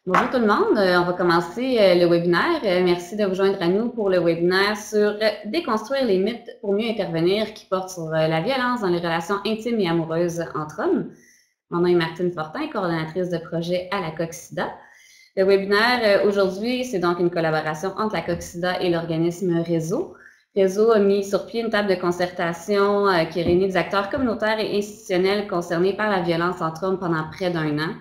Bonjour tout le monde, on va commencer le webinaire. Merci de vous joindre à nous pour le webinaire sur déconstruire les mythes pour mieux intervenir qui porte sur la violence dans les relations intimes et amoureuses entre hommes. Mon nom est Martine Fortin, coordonnatrice de projet à la COCSIDA. Le webinaire aujourd'hui, c'est donc une collaboration entre la COCSIDA et l'organisme Réseau. Réseau a mis sur pied une table de concertation qui réunit des acteurs communautaires et institutionnels concernés par la violence entre hommes pendant près d'1 an.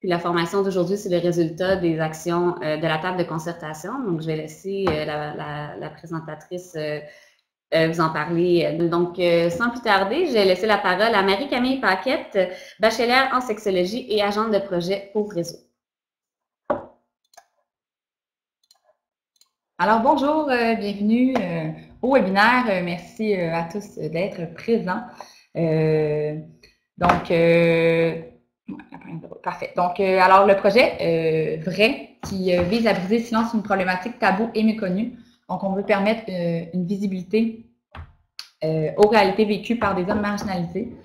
Puis la formation d'aujourd'hui, c'est le résultat des actions de la table de concertation. Donc, je vais laisser la présentatrice vous en parler. Donc, sans plus tarder, je vais laisser la parole à Marie-Camille Paquette, bachelière en sexologie et agente de projet pour Réseau. Alors, bonjour, bienvenue au webinaire. Merci à tous d'être présents. Parfait. Donc, alors, le projet VRAI, qui vise à briser le silence sur une problématique taboue et méconnue. Donc, on veut permettre une visibilité aux réalités vécues par des hommes marginalisés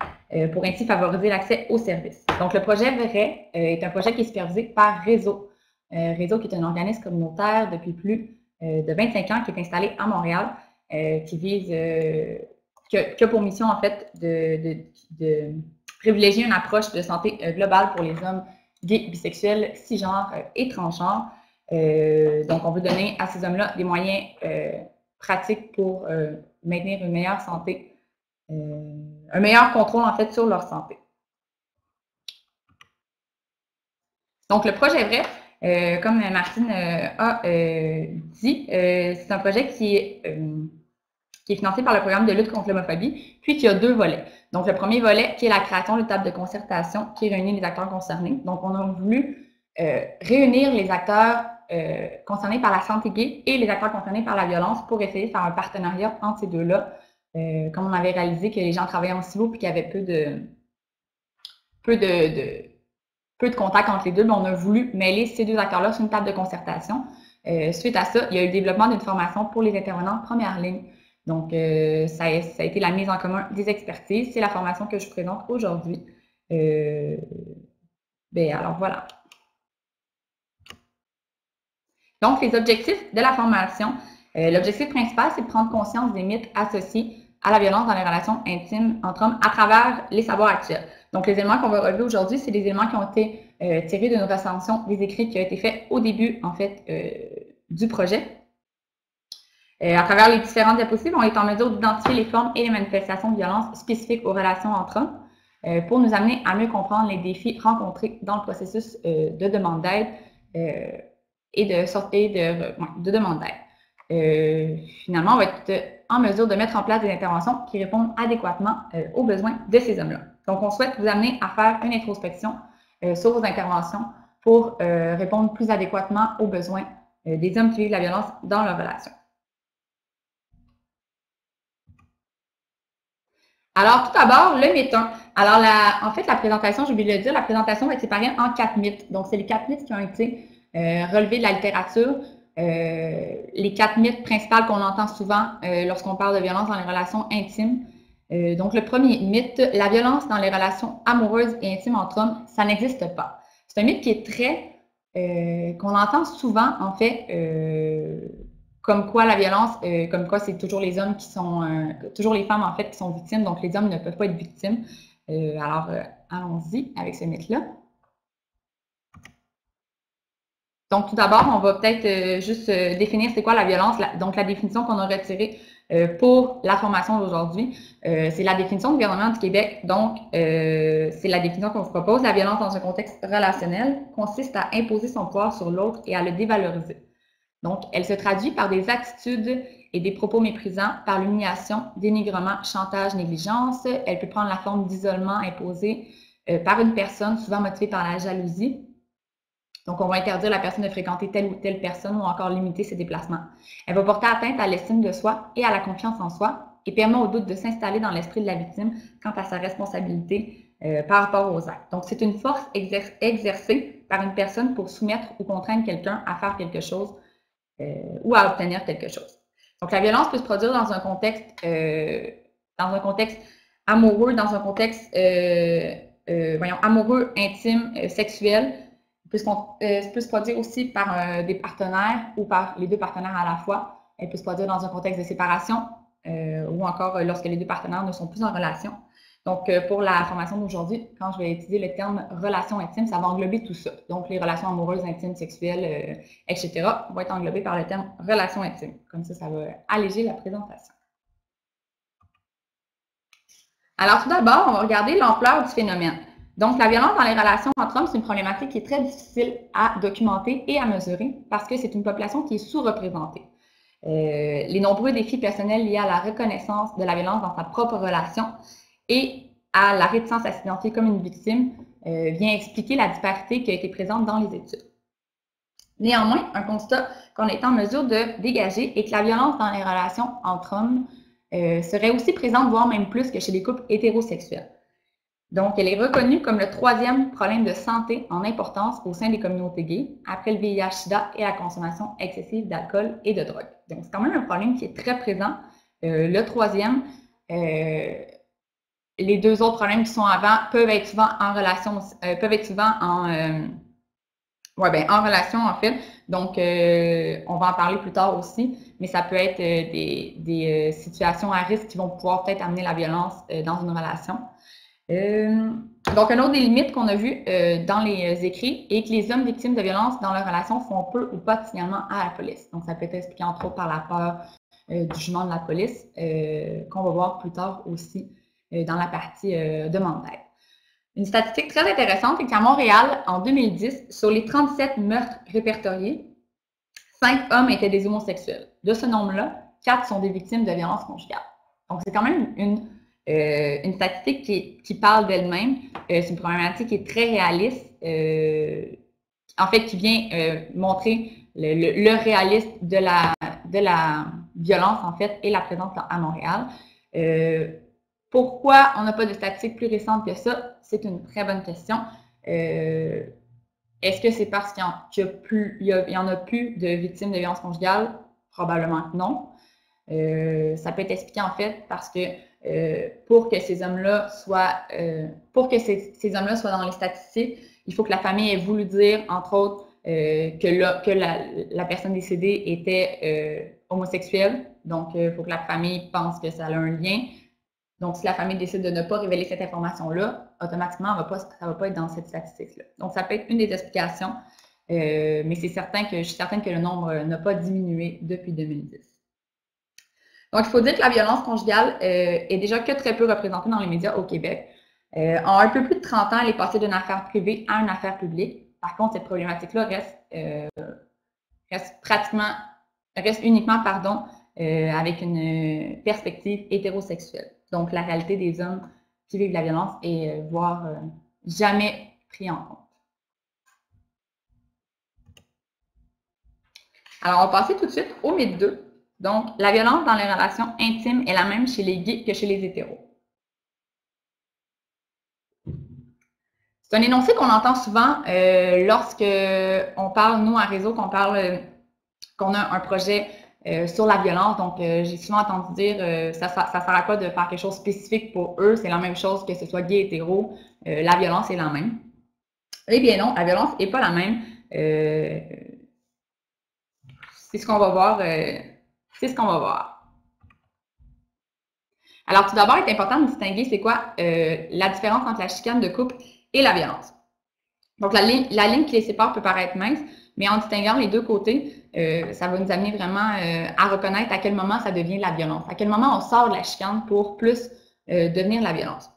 pour ainsi favoriser l'accès aux services. Donc, le projet VRAI est un projet qui est supervisé par Réseau. Réseau qui est un organisme communautaire depuis plus de 25 ans qui est installé à Montréal, qui vise, que pour mission en fait de privilégier une approche de santé globale pour les hommes gays, bisexuels, cisgenres et transgenres. Donc, on veut donner à ces hommes-là des moyens pratiques pour maintenir une meilleure santé, un meilleur contrôle en fait sur leur santé. Donc, le projet VRAI, comme Martine a dit, c'est un projet qui est financé par le programme de lutte contre l'homophobie, puis qui a 2 volets. Donc, le premier volet, qui est la création de table de concertation qui réunit les acteurs concernés. Donc, on a voulu réunir les acteurs concernés par la santé gay et les acteurs concernés par la violence pour essayer de faire un partenariat entre ces deux-là. Comme on avait réalisé que les gens travaillaient en silo puis qu'il y avait peu de contact entre les deux, mais on a voulu mêler ces 2 acteurs-là sur une table de concertation. Suite à ça, il y a eu le développement d'une formation pour les intervenants en première ligne. Donc, ça a été la mise en commun des expertises. C'est la formation que je vous présente aujourd'hui. Alors, voilà. Donc, les objectifs de la formation. L'objectif principal, c'est de prendre conscience des mythes associés à la violence dans les relations intimes entre hommes à travers les savoirs actuels. Donc, les éléments qu'on va relever aujourd'hui, c'est des éléments qui ont été tirés d'une recension des écrits qui a été fait au début, en fait, du projet. À travers les différentes diapositives, on est en mesure d'identifier les formes et les manifestations de violence spécifiques aux relations entre hommes pour nous amener à mieux comprendre les défis rencontrés dans le processus de demande d'aide et de demande d'aide. Finalement, on va être en mesure de mettre en place des interventions qui répondent adéquatement aux besoins de ces hommes-là. Donc, on souhaite vous amener à faire une introspection sur vos interventions pour répondre plus adéquatement aux besoins des hommes qui vivent la violence dans leurs relations. Alors, tout d'abord, le mythe 1. Alors, en fait, la présentation, j'ai oublié de le dire, la présentation va être séparée en 4 mythes. Donc, c'est les 4 mythes qui ont été relevés de la littérature. Les 4 mythes principaux qu'on entend souvent lorsqu'on parle de violence dans les relations intimes. Donc, le premier mythe, la violence dans les relations amoureuses et intimes entre hommes, ça n'existe pas. C'est un mythe qui est qu'on entend souvent, en fait, comme quoi la violence, comme quoi c'est toujours les hommes qui sont, toujours les femmes en fait qui sont victimes, donc les hommes ne peuvent pas être victimes. Allons-y avec ce mythe-là. Donc tout d'abord, on va peut-être juste définir c'est quoi la violence. Donc la définition qu'on a retirée pour la formation d'aujourd'hui, c'est la définition du gouvernement du Québec. Donc c'est la définition qu'on vous propose. La violence dans un contexte relationnel consiste à imposer son pouvoir sur l'autre et à le dévaloriser. Donc, elle se traduit par des attitudes et des propos méprisants, par l'humiliation, dénigrement, chantage, négligence. Elle peut prendre la forme d'isolement imposé par une personne, souvent motivée par la jalousie. Donc, on va interdire la personne de fréquenter telle ou telle personne ou encore limiter ses déplacements. Elle va porter atteinte à l'estime de soi et à la confiance en soi et permet au doute de s'installer dans l'esprit de la victime quant à sa responsabilité par rapport aux actes. Donc, c'est une force exercée par une personne pour soumettre ou contraindre quelqu'un à faire quelque chose ou à obtenir quelque chose. Donc, la violence peut se produire dans un contexte amoureux, dans un contexte amoureux, intime, sexuel, peut se produire aussi par des partenaires ou par les deux partenaires à la fois. Elle peut se produire dans un contexte de séparation ou encore lorsque les deux partenaires ne sont plus en relation. Donc, pour la formation d'aujourd'hui, quand je vais utiliser le terme « relation intime », ça va englober tout ça. Donc, les relations amoureuses, intimes, sexuelles, etc. vont être englobées par le terme « relation intime ». Comme ça va alléger la présentation. Alors, tout d'abord, on va regarder l'ampleur du phénomène. Donc, la violence dans les relations entre hommes, c'est une problématique qui est très difficile à documenter et à mesurer parce que c'est une population qui est sous-représentée. Les nombreux défis personnels liés à la reconnaissance de la violence dans sa propre relation et à la réticence à s'identifier comme une victime vient expliquer la disparité qui a été présente dans les études. Néanmoins, un constat qu'on est en mesure de dégager est que la violence dans les relations entre hommes serait aussi présente, voire même plus que chez les couples hétérosexuels. Donc, elle est reconnue comme le 3e problème de santé en importance au sein des communautés gays, après le VIH-Sida et la consommation excessive d'alcool et de drogue. Donc, c'est quand même un problème qui est très présent. Le 3e, les 2 autres problèmes qui sont avant peuvent être souvent en relation, en relation en fait. Donc, on va en parler plus tard aussi, mais ça peut être des situations à risque qui vont pouvoir peut-être amener la violence dans une relation. Donc, un autre des limites qu'on a vu dans les écrits est que les hommes victimes de violences dans leur relation font peu ou pas de signalement à la police. Donc, ça peut être expliqué entre autres par la peur du jugement de la police, qu'on va voir plus tard aussi dans la partie demande d'aide. Une statistique très intéressante est qu'à Montréal, en 2010, sur les 37 meurtres répertoriés, 5 hommes étaient des homosexuels. De ce nombre-là, 4 sont des victimes de violences conjugales. Donc, c'est quand même une statistique qui parle d'elle-même. C'est une problématique qui est très réaliste, en fait, qui vient montrer le réalisme de la violence, en fait, et la présence à Montréal. Pourquoi on n'a pas de statistiques plus récentes que ça? C'est une très bonne question. Est-ce que c'est parce qu'il y en a plus de victimes de violences conjugales? Probablement que non. Ça peut être expliqué en fait parce que pour que ces hommes-là soient dans les statistiques, il faut que la famille ait voulu dire, entre autres, que la personne décédée était homosexuelle. Donc, il faut que la famille pense que ça a un lien. Donc, si la famille décide de ne pas révéler cette information-là, automatiquement, ça ne va pas être dans cette statistique-là. Donc, ça peut être une des explications, mais je suis certaine que le nombre n'a pas diminué depuis 2010. Donc, il faut dire que la violence conjugale est déjà que très peu représentée dans les médias au Québec. En un peu plus de 30 ans, elle est passée d'une affaire privée à une affaire publique. Par contre, cette problématique-là reste uniquement, avec une perspective hétérosexuelle. Donc, la réalité des hommes qui vivent la violence est voire jamais pris en compte. Alors, on va passer tout de suite au mythe 2. Donc, la violence dans les relations intimes est la même chez les gays que chez les hétéros. C'est un énoncé qu'on entend souvent lorsque on parle, nous, à Réseau, qu'on a un projet sur la violence. Donc, j'ai souvent entendu dire ça sert à quoi de faire quelque chose de spécifique pour eux? C'est la même chose que ce soit gay, hétéro. La violence est la même. Eh bien non, la violence n'est pas la même. C'est ce qu'on va voir. Alors, tout d'abord, il est important de distinguer c'est quoi la différence entre la chicane de couple et la violence. Donc, la ligne qui les sépare peut paraître mince, mais en distinguant les deux côtés, ça va nous amener vraiment à reconnaître à quel moment ça devient de la violence, à quel moment on sort de la chicane pour plus devenir la violence.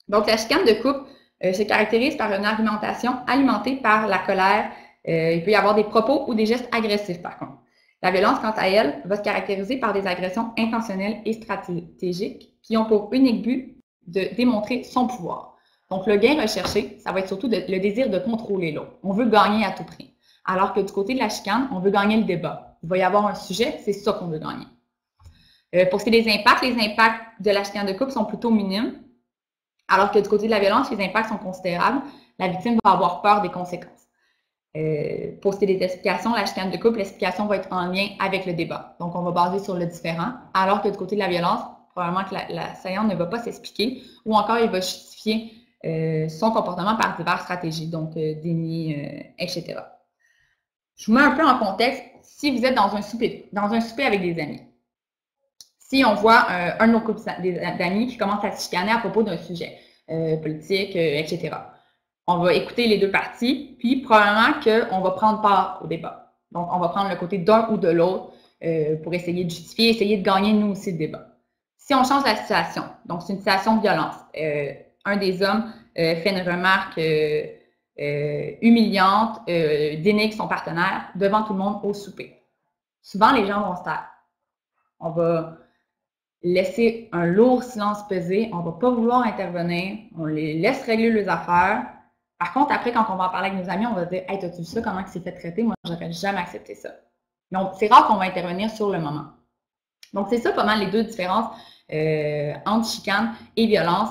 Donc, la chicane de couple se caractérise par une argumentation alimentée par la colère. Il peut y avoir des propos ou des gestes agressifs, par contre. La violence, quant à elle, va se caractériser par des agressions intentionnelles et stratégiques qui ont pour unique but de démontrer son pouvoir. Donc, le gain recherché, ça va être surtout le désir de contrôler l'autre. On veut gagner à tout prix. Alors que du côté de la chicane, on veut gagner le débat. Il va y avoir un sujet, c'est ça qu'on veut gagner. Pour ce qui est des impacts, les impacts de la chicane de couple sont plutôt minimes. Alors que du côté de la violence, les impacts sont considérables. La victime va avoir peur des conséquences. Pour ce qui est des explications, la chicane de couple, l'explication va être en lien avec le débat. Donc, on va baser sur le différent. Alors que du côté de la violence, probablement que l'assaillant ne va pas s'expliquer ou encore il va justifier son comportement par diverses stratégies, donc déni, etc. Je vous mets un peu en contexte. Si vous êtes dans un souper avec des amis, si on voit un de nos couples d'amis qui commence à se chicaner à propos d'un sujet politique, etc., on va écouter les deux parties, puis probablement qu'on va prendre part au débat. Donc, on va prendre le côté d'un ou de l'autre pour essayer de justifier, essayer de gagner nous aussi le débat. Si on change la situation, donc c'est une situation de violence, un des hommes fait une remarque humiliante, dénigre son partenaire devant tout le monde au souper. Souvent, les gens vont se taire. On va laisser un lourd silence peser, on ne va pas vouloir intervenir, on les laisse régler leurs affaires. Par contre, après, quand on va en parler avec nos amis, on va dire « Hey, t'as-tu vu ça? Comment il s'est fait traiter? Moi, j'aurais jamais accepté ça. » Donc, c'est rare qu'on va intervenir sur le moment. Donc, c'est ça pas mal les deux différences entre chicane et violence,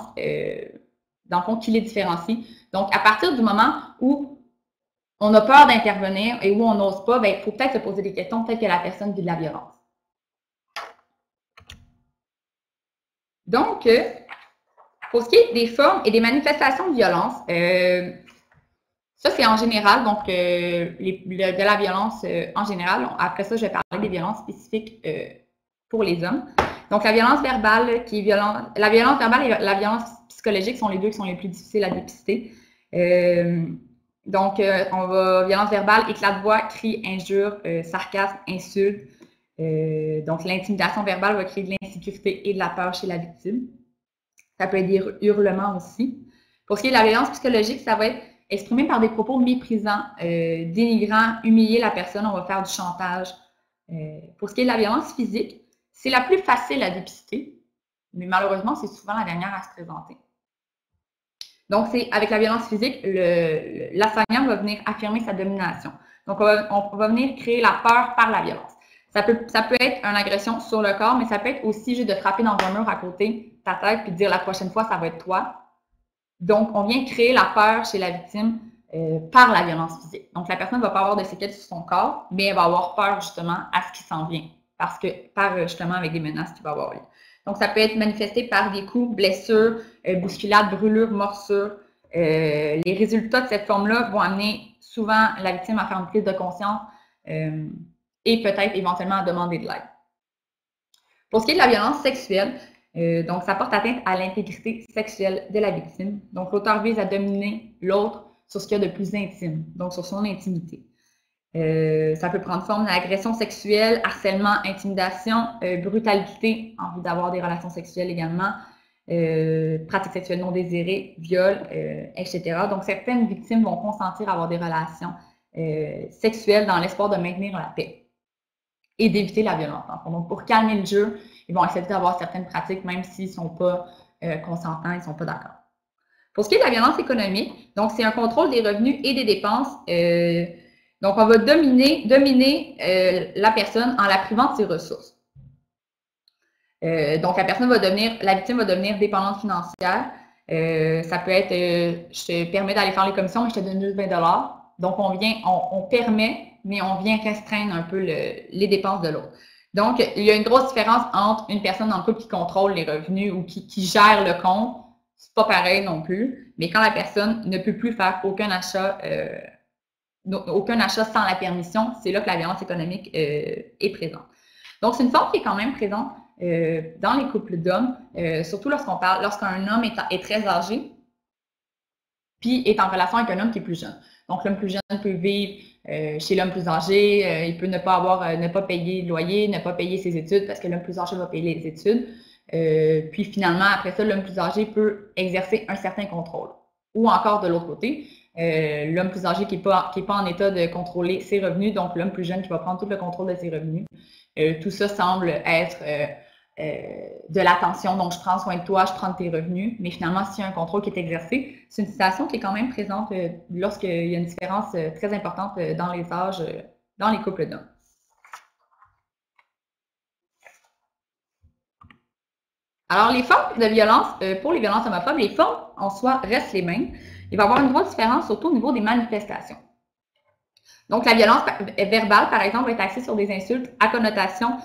dans le fond, qui les différencie. Donc, à partir du moment où on a peur d'intervenir et où on n'ose pas, il faut peut-être se poser des questions, peut-être que la personne vit de la violence. Donc, pour ce qui est des formes et des manifestations de violence, ça c'est en général, donc de la violence en général. Après ça, je vais parler des violences spécifiques pour les hommes. Donc, la violence verbale qui est violente, la violence verbale et la violence psychologique sont les deux qui sont les plus difficiles à dépister. Donc, on va violence verbale, éclat de voix, cris, injures, sarcasme, insultes. Donc, l'intimidation verbale va créer de l'insécurité et de la peur chez la victime. Ça peut être des hurlements aussi. Pour ce qui est de la violence psychologique, ça va être exprimé par des propos méprisants, dénigrants, humilier la personne, on va faire du chantage. Pour ce qui est de la violence physique, c'est la plus facile à dépister, mais malheureusement, c'est souvent la dernière à se présenter. Donc, c'est avec la violence physique, l'assaillant va venir affirmer sa domination. Donc, on va venir créer la peur par la violence. Ça peut être une agression sur le corps, mais ça peut être aussi juste de frapper dans un mur à côté de ta tête puis de dire la prochaine fois, ça va être toi. Donc, on vient créer la peur chez la victime par la violence physique. Donc, la personne ne va pas avoir de séquelles sur son corps, mais elle va avoir peur justement à ce qui s'en vient, par justement avec des menaces qui vont avoir lieu. Donc, ça peut être manifesté par des coups, blessures, bousculades, brûlures, morsures. Les résultats de cette forme-là vont amener souvent la victime à faire une prise de conscience et peut-être éventuellement à demander de l'aide. Pour ce qui est de la violence sexuelle, donc ça porte atteinte à l'intégrité sexuelle de la victime. Donc, l'auteur vise à dominer l'autre sur ce qu'il y a de plus intime, donc sur son intimité. Ça peut prendre forme d'agression sexuelle, harcèlement, intimidation, brutalité, envie d'avoir des relations sexuelles également, pratiques sexuelles non désirées, viol, etc. Donc, certaines victimes vont consentir à avoir des relations sexuelles dans l'espoir de maintenir la paix et d'éviter la violence. Donc, pour calmer le jeu, ils vont accepter d'avoir certaines pratiques, même s'ils ne sont pas consentants, ils ne sont pas d'accord. Pour ce qui est de la violence économique, donc c'est un contrôle des revenus et des dépenses. Donc, on va dominer la personne en la privant de ses ressources. Donc, la victime va devenir dépendante financière. Ça peut être, je te permets d'aller faire les commissions, mais je te donne juste 20 $. Donc, on permet, mais on vient restreindre un peu les dépenses de l'autre. Donc, il y a une grosse différence entre une personne dans le couple qui contrôle les revenus ou qui gère le compte. C'est pas pareil non plus. Mais quand la personne ne peut plus faire aucun achat sans la permission, c'est là que la violence économique est présente. Donc, c'est une forme qui est quand même présente dans les couples d'hommes, surtout lorsqu'un homme est très âgé, puis est en relation avec un homme qui est plus jeune. Donc, l'homme plus jeune peut vivre chez l'homme plus âgé, il peut ne pas payer le loyer, ne pas payer ses études parce que l'homme plus âgé va payer les études. Puis finalement, après ça, l'homme plus âgé peut exercer un certain contrôle. Ou encore de l'autre côté, l'homme plus âgé qui n'est pas en état de contrôler ses revenus, donc l'homme plus jeune qui va prendre tout le contrôle de ses revenus. Tout ça semble être de l'attention, donc je prends soin de toi, je prends de tes revenus, mais finalement, s'il y a un contrôle qui est exercé, c'est une situation qui est quand même présente lorsqu'il y a une différence très importante dans les âges, dans les couples d'hommes. Alors, les formes de violence, pour les violences homophobes, les formes en soi restent les mêmes. Il va y avoir une grosse différence, surtout au niveau des manifestations. Donc, la violence verbale, par exemple, va être axée sur des insultes à connotation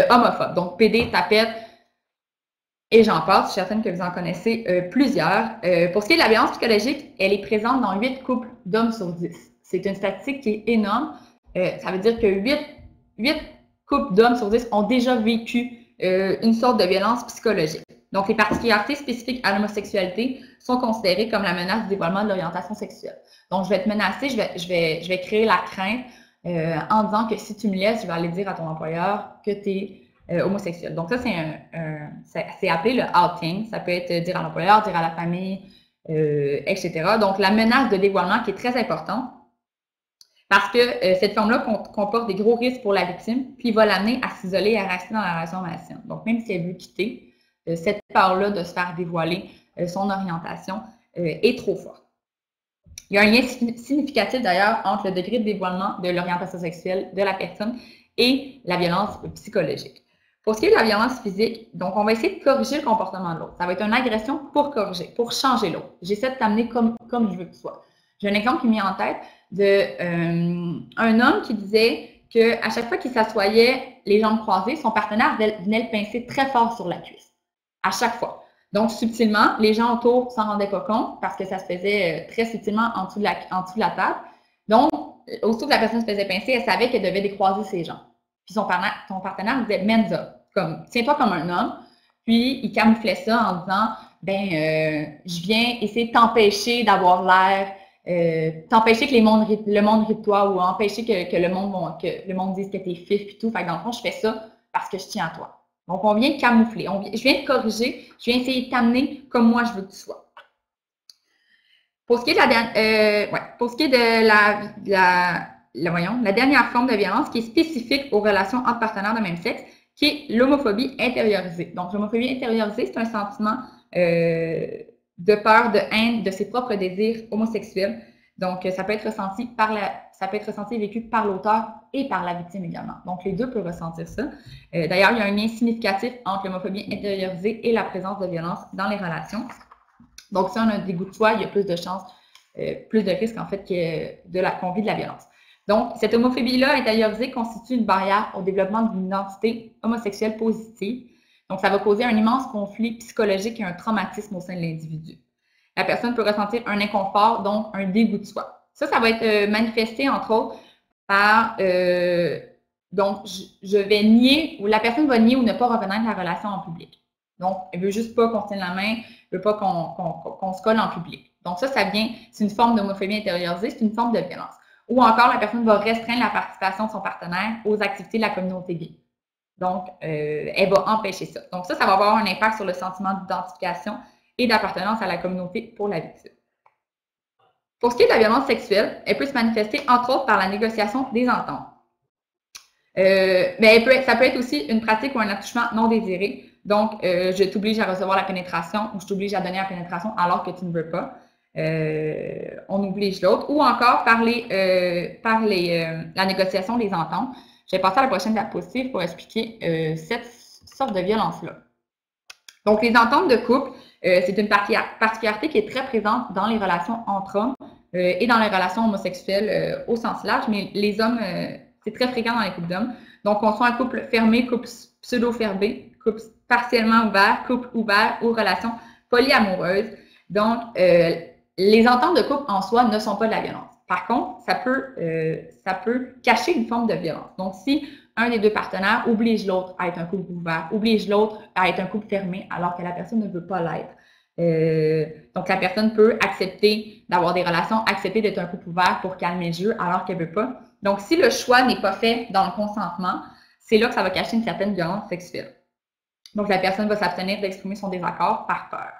homophobe. Donc, PD, tapette, Et j'en passe, je suis certaine que vous en connaissez plusieurs. Pour ce qui est de la violence psychologique, elle est présente dans 8 couples d'hommes sur 10. C'est une statistique qui est énorme. Ça veut dire que 8 couples d'hommes sur 10 ont déjà vécu une sorte de violence psychologique. Donc, les particularités spécifiques à l'homosexualité sont considérées comme la menace du dévoilement de l'orientation sexuelle. Donc, je vais être menacée, je vais créer la crainte en disant que si tu me laisses, je vais aller dire à ton employeur que tu es homosexuel. Donc, ça, c'est appelé le outing. Ça peut être dire à l'employeur, dire à la famille, etc. Donc, la menace de dévoilement qui est très importante parce que cette forme-là comporte des gros risques pour la victime, puis va l'amener à s'isoler et à rester dans la relation malsaine. Donc, même si elle veut quitter, cette peur-là de se faire dévoiler son orientation est trop forte. Il y a un lien significatif d'ailleurs entre le degré de dévoilement de l'orientation sexuelle de la personne et la violence psychologique. Pour ce qui est de la violence physique, donc on va essayer de corriger le comportement de l'autre. Ça va être une agression pour corriger, pour changer l'autre. J'essaie de t'amener comme je veux que tu sois. J'ai un exemple qui m'est mis en tête d'un homme qui disait qu'à chaque fois qu'il s'assoyait les jambes croisées, son partenaire venait le pincer très fort sur la cuisse. À chaque fois. Donc, subtilement, les gens autour ne s'en rendaient pas compte parce que ça se faisait très subtilement en dessous de la table. Donc, aussitôt que la personne se faisait pincer, elle savait qu'elle devait décroiser ses jambes. Puis son partenaire disait « Men's up », comme « Tiens-toi comme un homme ». Puis, il camouflait ça en disant « je viens essayer de t'empêcher d'avoir l'air, t'empêcher que le monde rit de toi ou empêcher que le monde dise que t'es fif et tout. Fait que dans le fond, je fais ça parce que je tiens à toi. » Donc, on vient camoufler. Je viens te corriger. Je viens essayer de t'amener comme moi je veux que tu sois. Pour ce qui est de la dernière forme de violence qui est spécifique aux relations entre partenaires de même sexe, qui est l'homophobie intériorisée. Donc, l'homophobie intériorisée, c'est un sentiment de peur, de haine de ses propres désirs homosexuels. Donc, ça peut être ressenti et vécu par l'auteur et par la victime également. Donc, les deux peuvent ressentir ça. D'ailleurs, il y a un lien significatif entre l'homophobie intériorisée et la présence de violence dans les relations. Donc, si on a un dégoût de soi, il y a plus de chances, plus de risques en fait qu'on vit de la violence. Donc, cette homophobie-là intériorisée constitue une barrière au développement d'une identité homosexuelle positive. Donc, ça va causer un immense conflit psychologique et un traumatisme au sein de l'individu. La personne peut ressentir un inconfort, donc un dégoût de soi. Ça va être manifesté, entre autres, par donc, je vais nier, ou la personne va nier ou ne pas reconnaître la relation en public. Donc, elle ne veut juste pas qu'on tienne la main, elle ne veut pas qu'on se colle en public. Donc, c'est une forme d'homophobie intériorisée, c'est une forme de violence. Ou encore, la personne va restreindre la participation de son partenaire aux activités de la communauté gay. Donc, elle va empêcher ça. Donc, ça va avoir un impact sur le sentiment d'identification et d'appartenance à la communauté pour la victime. Pour ce qui est de la violence sexuelle, elle peut se manifester, entre autres, par la négociation des ententes. Mais ça peut être aussi une pratique ou un attouchement non désiré. Donc, je t'oblige à recevoir la pénétration ou je t'oblige à donner la pénétration alors que tu ne veux pas. On oblige l'autre. Ou encore par la négociation des ententes. Je vais passer à la prochaine diapositive pour expliquer cette sorte de violence-là. Donc, les ententes de couple, c'est une particularité qui est très présente dans les relations entre hommes et dans les relations homosexuelles au sens large, mais les hommes, c'est très fréquent dans les couples d'hommes. Donc, qu'on soit un couple fermé, couple pseudo-fermé, couple partiellement ouvert, couple ouvert ou relation polyamoureuses. Donc, les ententes de couple en soi ne sont pas de la violence. Par contre, ça peut cacher une forme de violence. Donc, si un des deux partenaires oblige l'autre à être un couple ouvert, oblige l'autre à être un couple fermé alors que la personne ne veut pas l'être. Donc, la personne peut accepter d'avoir des relations, accepter d'être un couple ouvert pour calmer le jeu alors qu'elle ne veut pas. Donc, si le choix n'est pas fait dans le consentement, c'est là que ça va cacher une certaine violence sexuelle. Donc, la personne va s'abstenir d'exprimer son désaccord par peur.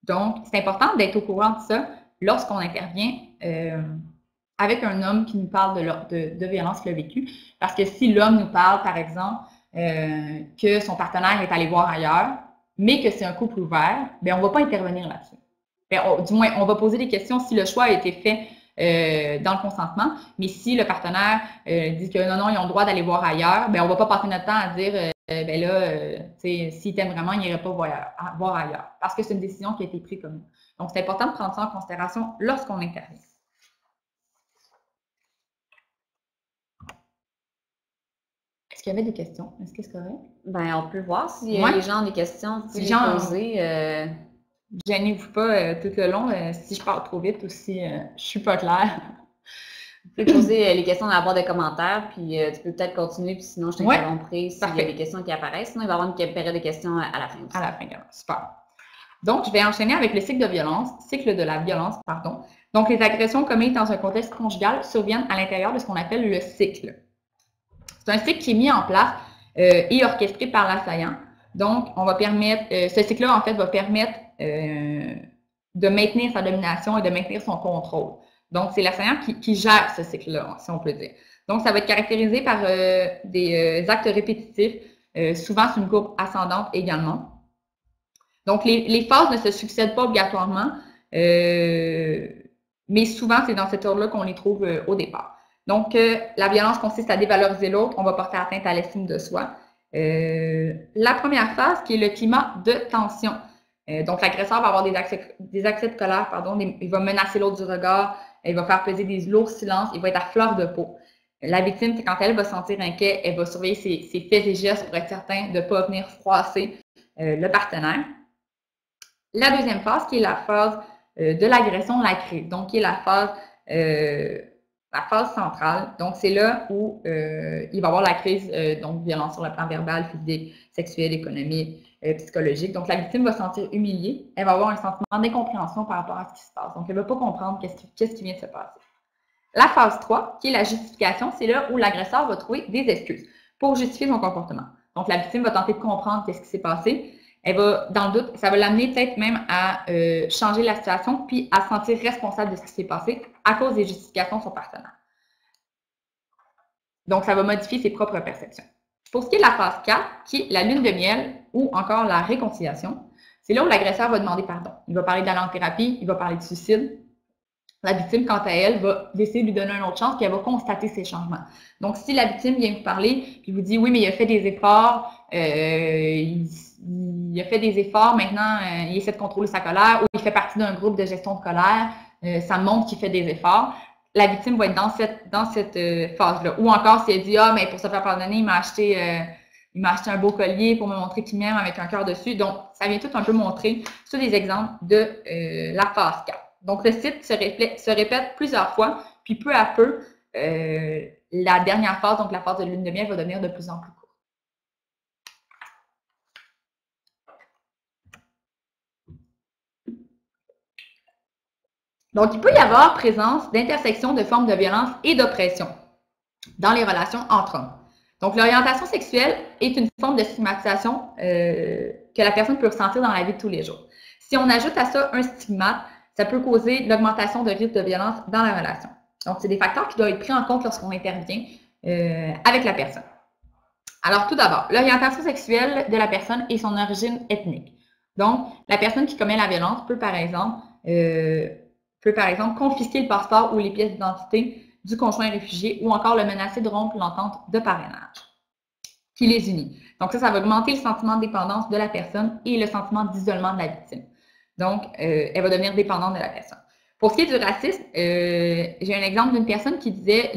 Donc, c'est important d'être au courant de ça lorsqu'on intervient avec un homme qui nous parle de violence qu'il a vécue. Parce que si l'homme nous parle, par exemple, que son partenaire est allé voir ailleurs, mais que c'est un couple ouvert, bien, on ne va pas intervenir là-dessus. Du moins, on va poser des questions si le choix a été fait dans le consentement, mais si le partenaire dit que non, ils ont le droit d'aller voir ailleurs, bien, on ne va pas passer notre temps à dire s'il t'aime vraiment, il n'irait pas voir ailleurs. Parce que c'est une décision qui a été prise comme nous. Donc, c'est important de prendre ça en considération lorsqu'on intervient. Est-ce qu'il y avait des questions? Est-ce que c'est correct? Ben, on peut voir si Ouais. les gens ont des questions, Si les les gens poser. Gênez-vous pas tout le long si je parle trop vite ou si je suis pas claire. Tu peux poser les questions dans la barre de commentaires, puis tu peux peut-être continuer, puis sinon je t'interromprai s'il y a parfait. des questions qui apparaissent. Sinon, il va y avoir une période de questions à la fin aussi. À la fin, super. Donc, je vais enchaîner avec le cycle de la violence, pardon. Donc, les agressions commises dans un contexte conjugal surviennent à l'intérieur de ce qu'on appelle le cycle. C'est un cycle qui est mis en place et orchestré par l'assaillant. Donc, on va permettre, ce cycle-là, en fait, va permettre de maintenir sa domination et de maintenir son contrôle. Donc, c'est l'assaillant qui gère ce cycle-là, si on peut dire. Donc, ça va être caractérisé par des actes répétitifs, souvent sur une courbe ascendante également. Donc, les phases ne se succèdent pas obligatoirement, mais souvent, c'est dans cet ordre-là qu'on les trouve au départ. Donc, la violence consiste à dévaloriser l'autre, on va porter atteinte à l'estime de soi. La première phase, qui est le climat de tension. Donc, l'agresseur va avoir des accès de colère, il va menacer l'autre du regard, il va faire peser des lourds silences, il va être à fleur de peau. La victime, c'est quand elle va se sentir inquiète, elle va surveiller ses faits et gestes pour être certain de ne pas venir froisser le partenaire. La deuxième phase, qui est la phase de l'agression, la crise, donc qui est la phase centrale. Donc, c'est là où il va y avoir la crise, donc violence sur le plan verbal, physique, sexuel, économique, psychologique. Donc, la victime va se sentir humiliée. Elle va avoir un sentiment d'incompréhension par rapport à ce qui se passe. Donc, elle ne va pas comprendre qu'est-ce qui vient de se passer. La phase 3, qui est la justification, c'est là où l'agresseur va trouver des excuses pour justifier son comportement. Donc, la victime va tenter de comprendre qu'est-ce qui s'est passé. Elle va, dans le doute, ça va l'amener peut-être même à changer la situation puis à se sentir responsable de ce qui s'est passé à cause des justifications de son partenaire. Donc, ça va modifier ses propres perceptions. Pour ce qui est de la phase 4, qui est la lune de miel ou encore la réconciliation, c'est là où l'agresseur va demander pardon. Il va parler d'aller en thérapie, il va parler de suicide. La victime, quant à elle, va décider de lui donner une autre chance puis elle va constater ses changements. Donc, si la victime vient vous parler puis vous dit « Oui, mais il a fait des efforts, il a fait des efforts, maintenant, il essaie de contrôler sa colère ou il fait partie d'un groupe de gestion de colère, ça montre qu'il fait des efforts. » La victime va être dans cette phase-là. Ou encore, si elle dit « Ah, mais pour se faire pardonner, il m'a acheté un beau collier pour me montrer qu'il m'aime avec un cœur dessus. » Donc, ça vient tout un peu montrer sur des exemples de la phase 4. Donc, le cycle se répète plusieurs fois, puis peu à peu, la dernière phase, donc la phase de lune de miel, va devenir de plus en plus courte. Donc, il peut y avoir présence d'intersections de formes de violence et d'oppression dans les relations entre hommes. Donc, l'orientation sexuelle est une forme de stigmatisation que la personne peut ressentir dans la vie de tous les jours. Si on ajoute à ça un stigmate, ça peut causer l'augmentation de risque de violence dans la relation. Donc, c'est des facteurs qui doivent être pris en compte lorsqu'on intervient avec la personne. Alors, tout d'abord, l'orientation sexuelle de la personne et son origine ethnique. Donc, la personne qui commet la violence peut, par exemple, confisquer le passeport ou les pièces d'identité du conjoint réfugié ou encore le menacer de rompre l'entente de parrainage qui les unit. Donc, ça va augmenter le sentiment de dépendance de la personne et le sentiment d'isolement de la victime. Donc, elle va devenir dépendante de la personne. Pour ce qui est du racisme, j'ai un exemple d'une personne qui disait,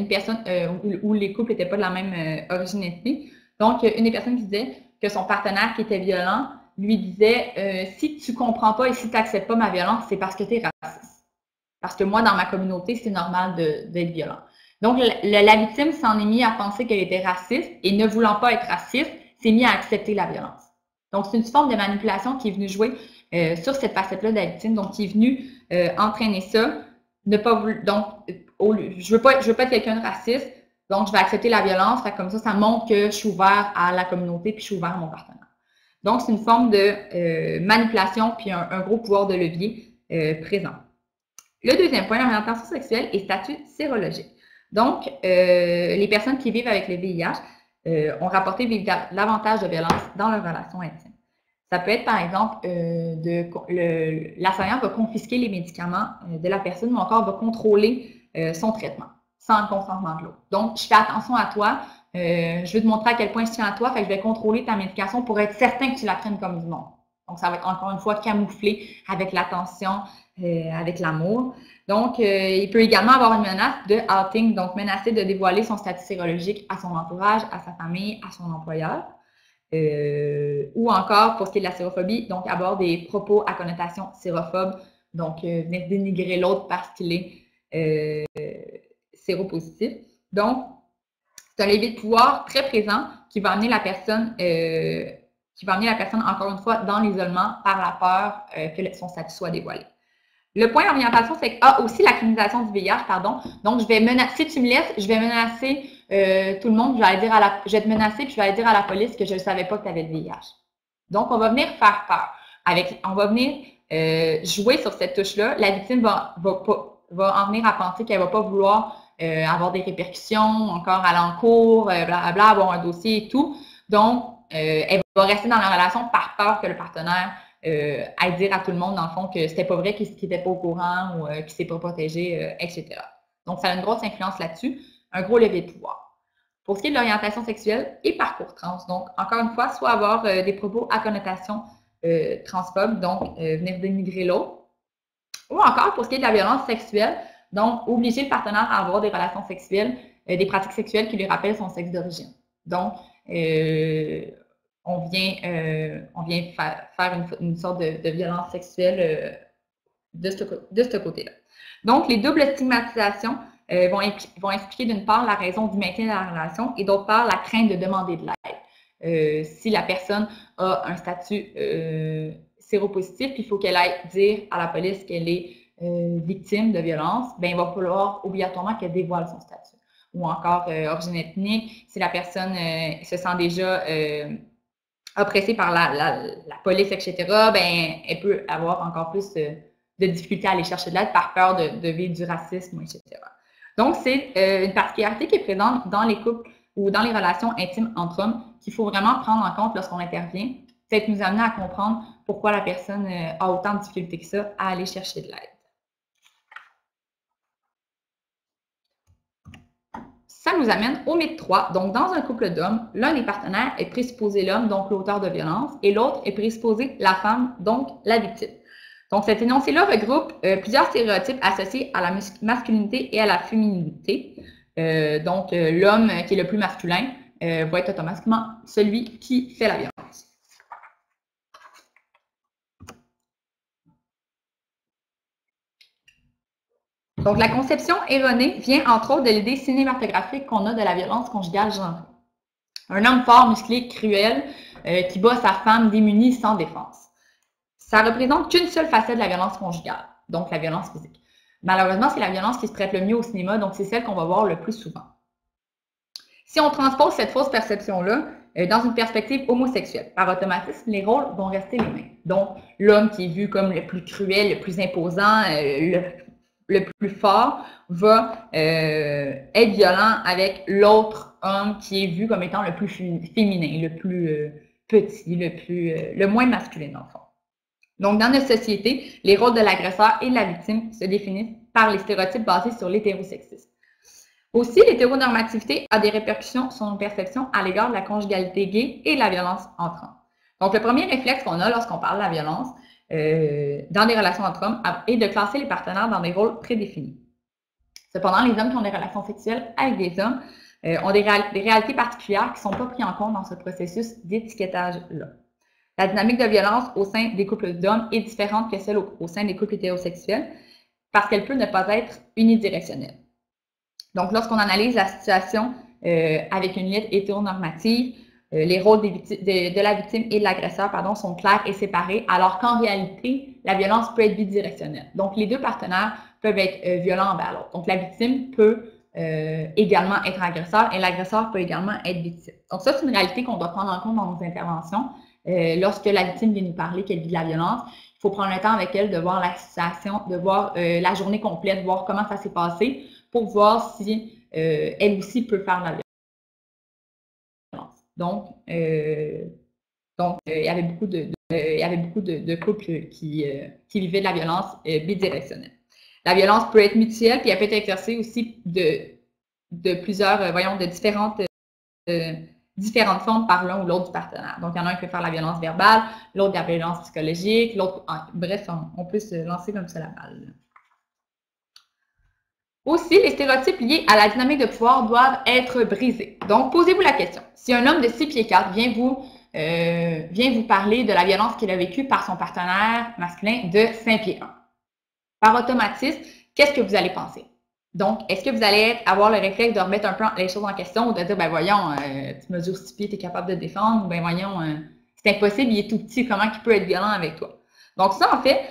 où les couples n'étaient pas de la même origine ethnique. Donc, une des personnes qui disait que son partenaire qui était violent lui disait si tu ne comprends pas et si tu n'acceptes pas ma violence, c'est parce que tu es raciste. Parce que moi, dans ma communauté, c'est normal d'être violent. Donc, la victime s'en est mise à penser qu'elle était raciste et ne voulant pas être raciste, s'est mise à accepter la violence. Donc, c'est une forme de manipulation qui est venue jouer sur cette facette-là de la victime, donc qui est venue entraîner ça. Je veux pas être quelqu'un de raciste, donc je vais accepter la violence, comme ça montre que je suis ouvert à la communauté puis je suis ouvert à mon partenaire. Donc, c'est une forme de manipulation puis un gros pouvoir de levier présent. Le deuxième point, l'orientation sexuelle et statut sérologique. Donc, les personnes qui vivent avec le VIH ont rapporté davantage de violence dans leurs relations intimes. Ça peut être, par exemple, l'assaillant va confisquer les médicaments de la personne, ou encore va contrôler son traitement sans le consentement de l'autre. Donc, je fais attention à toi, je veux te montrer à quel point je tiens à toi, fait que je vais contrôler ta médication pour être certain que tu la prennes comme du monde. Donc, ça va être encore une fois camouflé avec l'attention, avec l'amour. Donc, il peut également avoir une menace de outing, donc menacer de dévoiler son statut sérologique à son entourage, à sa famille, à son employeur. Ou encore, pour ce qui est de la sérophobie, donc avoir des propos à connotation sérophobe, donc venir dénigrer l'autre parce qu'il est séropositif. Donc, c'est un levier de pouvoir très présent qui va amener la personne, encore une fois, dans l'isolement par la peur que son statut soit dévoilé. Le point d'orientation, c'est que aussi la criminalisation du VIH, pardon. Donc, je vais menacer, si tu me laisses, je vais menacer tout le monde, je vais te menacer, puis je vais aller dire à la police que je ne savais pas que tu avais le VIH. Donc, on va venir faire peur. On va venir jouer sur cette touche-là. La victime va en venir à penser qu'elle ne va pas vouloir avoir des répercussions, encore aller en cours, blablabla, avoir un dossier et tout. Donc, elle va rester dans la relation par peur que le partenaire aille dire à tout le monde, dans le fond, que c'était pas vrai, qu'il n'était pas au courant ou qu'il ne s'est pas protégé, etc. Donc, ça a une grosse influence là-dessus, un gros levier de pouvoir. Pour ce qui est de l'orientation sexuelle et parcours trans, donc, encore une fois, soit avoir des propos à connotation transphobe, donc venir dénigrer l'autre, ou encore pour ce qui est de la violence sexuelle, donc obliger le partenaire à avoir des relations sexuelles, des pratiques sexuelles qui lui rappellent son sexe d'origine. Donc, on vient faire une sorte de violence sexuelle de ce côté-là. Donc, les doubles stigmatisations vont expliquer d'une part la raison du maintien de la relation et d'autre part la crainte de demander de l'aide. Si la personne a un statut séropositif, puis il faut qu'elle aille dire à la police qu'elle est victime de violence, ben il va falloir obligatoirement qu'elle dévoile son statut. Ou encore origine ethnique, si la personne se sent déjà oppressée par la police, etc., ben elle peut avoir encore plus de difficultés à aller chercher de l'aide par peur de vivre du racisme, etc. Donc, c'est une particularité qui est présente dans les couples ou dans les relations intimes entre hommes qu'il faut vraiment prendre en compte lorsqu'on intervient. Peut-être nous amener à comprendre pourquoi la personne a autant de difficultés que ça à aller chercher de l'aide. Ça nous amène au mythe 3. Donc, dans un couple d'hommes, l'un des partenaires est présupposé l'homme, donc l'auteur de violence, et l'autre est présupposé la femme, donc la victime. Donc, cet énoncé-là regroupe plusieurs stéréotypes associés à la masculinité et à la féminité. Donc, l'homme qui est le plus masculin va être automatiquement celui qui fait la violence. Donc, la conception erronée vient entre autres de l'idée cinématographique qu'on a de la violence conjugale genrée. Un homme fort, musclé, cruel, qui bat sa femme démunie sans défense. Ça représente qu'une seule facette de la violence conjugale, donc la violence physique. Malheureusement, c'est la violence qui se prête le mieux au cinéma, donc c'est celle qu'on va voir le plus souvent. Si on transpose cette fausse perception-là dans une perspective homosexuelle, par automatisme, les rôles vont rester les mêmes. Donc, l'homme qui est vu comme le plus cruel, le plus imposant, le plus fort, va être violent avec l'autre homme qui est vu comme étant le plus féminin, le plus petit, le moins masculin dans le fond. Donc, dans notre société, les rôles de l'agresseur et de la victime se définissent par les stéréotypes basés sur l'hétérosexisme. Aussi, l'hétéronormativité a des répercussions sur nos perceptions à l'égard de la conjugalité gay et de la violence entre hommes. Donc, le premier réflexe qu'on a lorsqu'on parle de la violence dans des relations entre hommes est de classer les partenaires dans des rôles prédéfinis. Cependant, les hommes qui ont des relations sexuelles avec des hommes ont des réalités particulières qui ne sont pas prises en compte dans ce processus d'étiquetage-là. La dynamique de violence au sein des couples d'hommes est différente que celle au sein des couples hétérosexuels parce qu'elle peut ne pas être unidirectionnelle. Donc, lorsqu'on analyse la situation avec une lutte hétéronormative, les rôles de la victime et de l'agresseur sont clairs et séparés, alors qu'en réalité, la violence peut être bidirectionnelle. Donc, les deux partenaires peuvent être violents envers l'autre. Donc, la victime peut également être agresseur et l'agresseur peut également être victime. Donc, ça, c'est une réalité qu'on doit prendre en compte dans nos interventions. Lorsque la victime vient nous parler qu'elle vit de la violence, il faut prendre le temps avec elle de voir la situation, de voir la journée complète, de voir comment ça s'est passé pour voir si elle aussi peut faire la violence. Donc, il y avait beaucoup de couples qui vivaient de la violence bidirectionnelle. La violence peut être mutuelle, puis elle peut être exercée aussi de différentes différentes formes par l'un ou l'autre du partenaire. Donc, il y en a un qui peut faire la violence verbale, l'autre de la violence psychologique, l'autre... Bref, on peut se lancer comme ça la balle. Aussi, les stéréotypes liés à la dynamique de pouvoir doivent être brisés. Donc, posez-vous la question. Si un homme de 6 pieds 4 vient vous parler de la violence qu'il a vécue par son partenaire masculin de 5 pieds 1, par automatisme, qu'est-ce que vous allez penser? Donc, est-ce que vous allez avoir le réflexe de remettre un peu les choses en question ou de dire, ben voyons, tu mesures 6 pieds, tu es capable de te défendre, ou ben voyons, c'est impossible, il est tout petit, comment il peut être violent avec toi? Donc ça, en fait,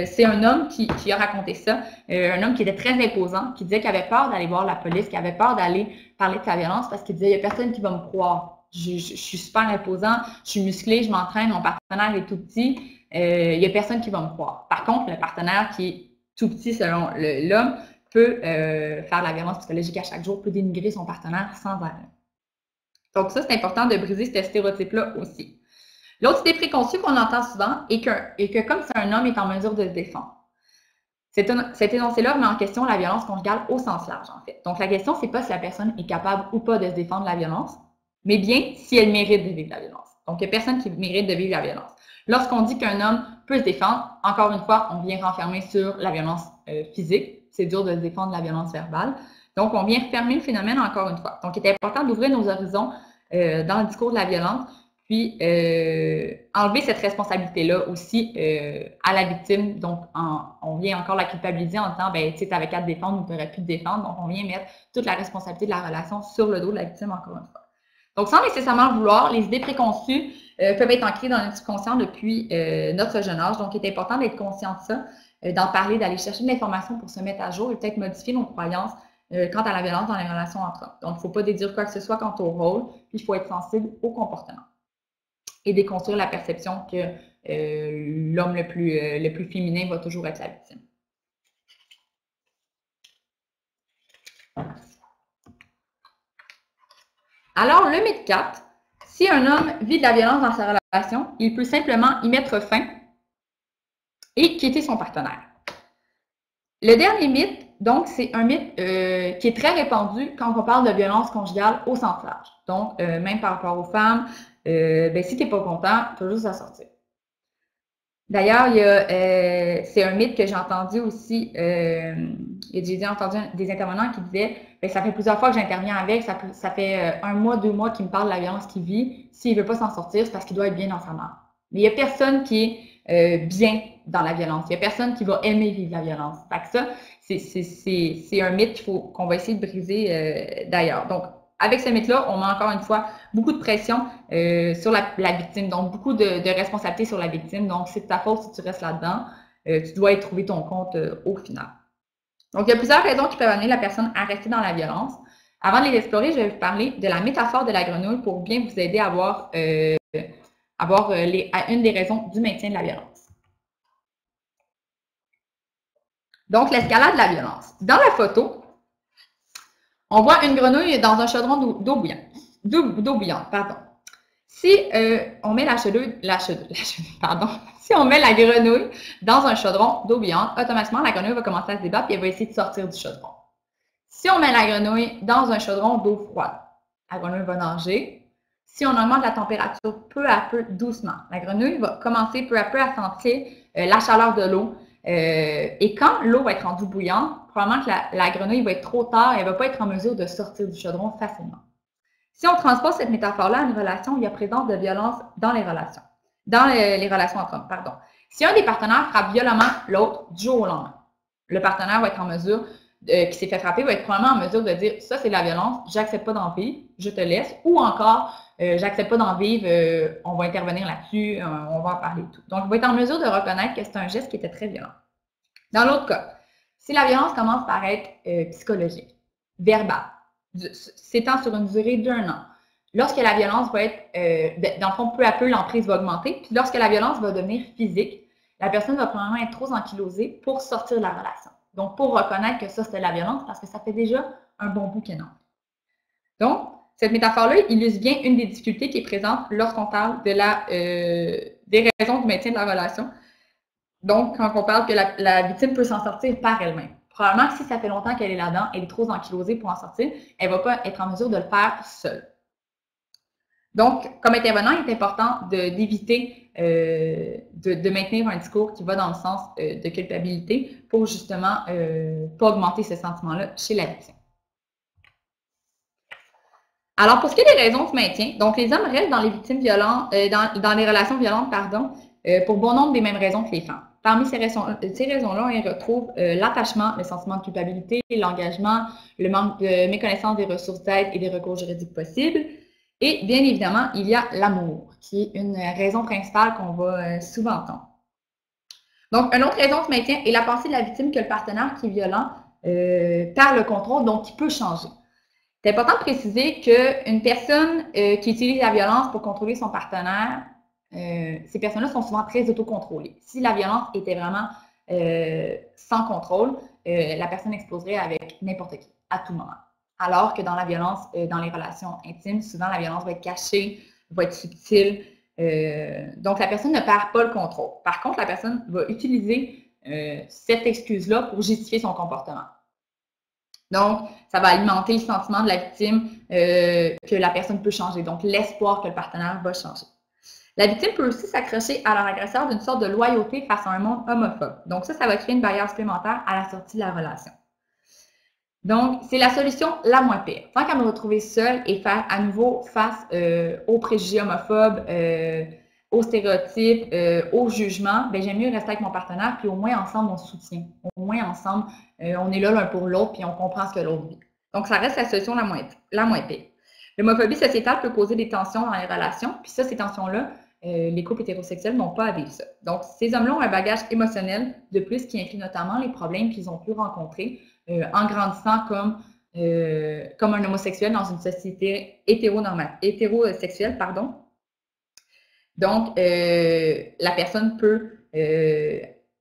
c'est un homme qui a raconté ça, un homme qui était très imposant, qui disait qu'il avait peur d'aller voir la police, qu'il avait peur d'aller parler de sa violence parce qu'il disait, il n'y a personne qui va me croire. Je suis super imposant, je suis musclé, je m'entraîne, mon partenaire est tout petit, il n'y a personne qui va me croire. Par contre, le partenaire qui est tout petit selon l'homme peut faire la violence psychologique à chaque jour, peut dénigrer son partenaire sans arrêt. Donc ça, c'est important de briser ce stéréotype-là aussi. L'autre idée préconçue qu'on entend souvent est que comme c'est un homme est en mesure de se défendre. Cet énoncé-là met en question la violence conjugale au sens large, en fait. Donc la question, c'est pas si la personne est capable ou pas de se défendre de la violence, mais bien si elle mérite de vivre la violence. Donc il n'y a personne qui mérite de vivre la violence. Lorsqu'on dit qu'un homme peut se défendre, encore une fois, on vient renfermer sur la violence physique. C'est dur de se défendre de la violence verbale. Donc on vient refermer le phénomène encore une fois. Donc il est important d'ouvrir nos horizons dans le discours de la violence, puis enlever cette responsabilité-là aussi à la victime. Donc, on vient encore la culpabiliser en disant, ben, tu sais, t'avais qu'à te défendre ou t'aurais pu te défendre. Donc, on vient mettre toute la responsabilité de la relation sur le dos de la victime, encore une fois. Donc, sans nécessairement le vouloir, les idées préconçues peuvent être ancrées dans notre subconscient depuis notre jeune âge. Donc, il est important d'être conscient de ça, d'en parler, d'aller chercher de l'information pour se mettre à jour et peut-être modifier nos croyances quant à la violence dans les relations entre hommes. Donc, il ne faut pas déduire quoi que ce soit quant au rôle, puis il faut être sensible au comportement et déconstruire la perception que l'homme le plus féminin va toujours être la victime. Alors, le mythe 4, si un homme vit de la violence dans sa relation, il peut simplement y mettre fin et quitter son partenaire. Le dernier mythe, donc, c'est un mythe qui est très répandu quand on parle de violence conjugale au sens large. Donc, même par rapport aux femmes, ben, si tu n'es pas content, tu as juste à sortir. D'ailleurs, c'est un mythe que j'ai entendu aussi, j'ai entendu des intervenants qui disaient, ben, ça fait plusieurs fois que j'interviens avec, ça fait 1 mois, 2 mois qu'il me parle de la violence qu'il vit. S'il ne veut pas s'en sortir, c'est parce qu'il doit être bien dans sa mort. Mais il n'y a personne qui est bien dans la violence. Il n'y a personne qui va aimer vivre la violence. Fait que ça, c'est un mythe qu'on va essayer de briser d'ailleurs. Donc, avec ce mythe-là, on met encore une fois beaucoup de pression sur la victime, donc beaucoup de responsabilité sur la victime. Donc, c'est de ta faute si tu restes là-dedans. Tu dois y trouver ton compte au final. Donc, il y a plusieurs raisons qui peuvent amener la personne à rester dans la violence. Avant de les explorer, je vais vous parler de la métaphore de la grenouille pour bien vous aider à avoir une des raisons du maintien de la violence. Donc, l'escalade de la violence. Dans la photo, on voit une grenouille dans un chaudron d'eau bouillante. Si on met si on met la grenouille dans un chaudron d'eau bouillante, automatiquement, la grenouille va commencer à se débattre et elle va essayer de sortir du chaudron. Si on met la grenouille dans un chaudron d'eau froide, la grenouille va nager. Si on augmente la température peu à peu, doucement, la grenouille va commencer peu à peu à sentir la chaleur de l'eau. Et quand l'eau va être rendue bouillante, probablement que la grenouille va être trop tard et elle ne va pas être en mesure de sortir du chaudron facilement. Si on transpose cette métaphore-là à une relation, il y a présence de violence dans les relations. Dans les relations entre hommes, pardon. Si un des partenaires frappe violemment l'autre du jour au lendemain, le partenaire va être en mesure, qui s'est fait frapper, va être probablement en mesure de dire « ça c'est de la violence, j'accepte pas d'en vivre, je te laisse » ou encore « j'accepte pas d'en vivre, on va intervenir là-dessus, on va en parler et tout ». Donc, il va être en mesure de reconnaître que c'est un geste qui était très violent. Dans l'autre cas, si la violence commence par être psychologique, verbale, s'étend sur une durée d'1 an, lorsque la violence va être, dans le fond, peu à peu, l'emprise va augmenter, puis lorsque la violence va devenir physique, la personne va probablement être trop ankylosée pour sortir de la relation. Donc, pour reconnaître que ça, c'était la violence, parce que ça fait déjà un bon bout qu'elle en fait. Donc, cette métaphore-là illustre bien une des difficultés qui est présente lorsqu'on parle de des raisons du maintien de la relation. Donc, quand on parle que la victime peut s'en sortir par elle-même. Probablement que si ça fait longtemps qu'elle est là-dedans, elle est trop ankylosée pour en sortir, elle ne va pas être en mesure de le faire seule. Donc, comme intervenant, il est important d'éviter de maintenir un discours qui va dans le sens de culpabilité pour justement pas augmenter ce sentiment-là chez la victime. Alors, pour ce qui est des raisons de maintien, donc les hommes restent dans les victimes violentes, dans les relations violentes, pardon, pour bon nombre des mêmes raisons que les femmes. Parmi ces raisons-là, on y retrouve l'attachement, le sentiment de culpabilité, l'engagement, le manque de méconnaissance des ressources d'aide et des recours juridiques possibles. Et bien évidemment, il y a l'amour, qui est une raison principale qu'on va souvent entendre. Donc, une autre raison de maintien est la pensée de la victime que le partenaire qui est violent perd le contrôle, donc il peut changer. C'est important de préciser qu'une personne qui utilise la violence pour contrôler son partenaire, ces personnes-là sont souvent très autocontrôlées. Si la violence était vraiment sans contrôle, la personne exploserait avec n'importe qui, à tout moment. Alors que dans la violence, dans les relations intimes, souvent la violence va être cachée, va être subtile. Donc la personne ne perd pas le contrôle. Par contre, la personne va utiliser cette excuse-là pour justifier son comportement. Donc, ça va alimenter le sentiment de la victime que la personne peut changer. Donc, l'espoir que le partenaire va changer. La victime peut aussi s'accrocher à leur agresseur d'une sorte de loyauté face à un monde homophobe. Donc, ça va créer une barrière supplémentaire à la sortie de la relation. Donc, c'est la solution la moins pire. Tant qu'à me retrouver seule et faire à nouveau face aux préjugés homophobes, aux stéréotypes, aux jugements, ben, j'aime mieux rester avec mon partenaire, puis au moins ensemble, on se soutient. Au moins ensemble, on est là l'un pour l'autre, puis on comprend ce que l'autre vit. Donc, ça reste la solution la moins pire. L'homophobie sociétale peut causer des tensions dans les relations, puis ça, ces tensions-là, les couples hétérosexuels n'ont pas à vivre ça. Donc, ces hommes-là ont un bagage émotionnel de plus qui inclut notamment les problèmes qu'ils ont pu rencontrer en grandissant comme un homosexuel dans une société hétérosexuelle, pardon. Donc, la personne peut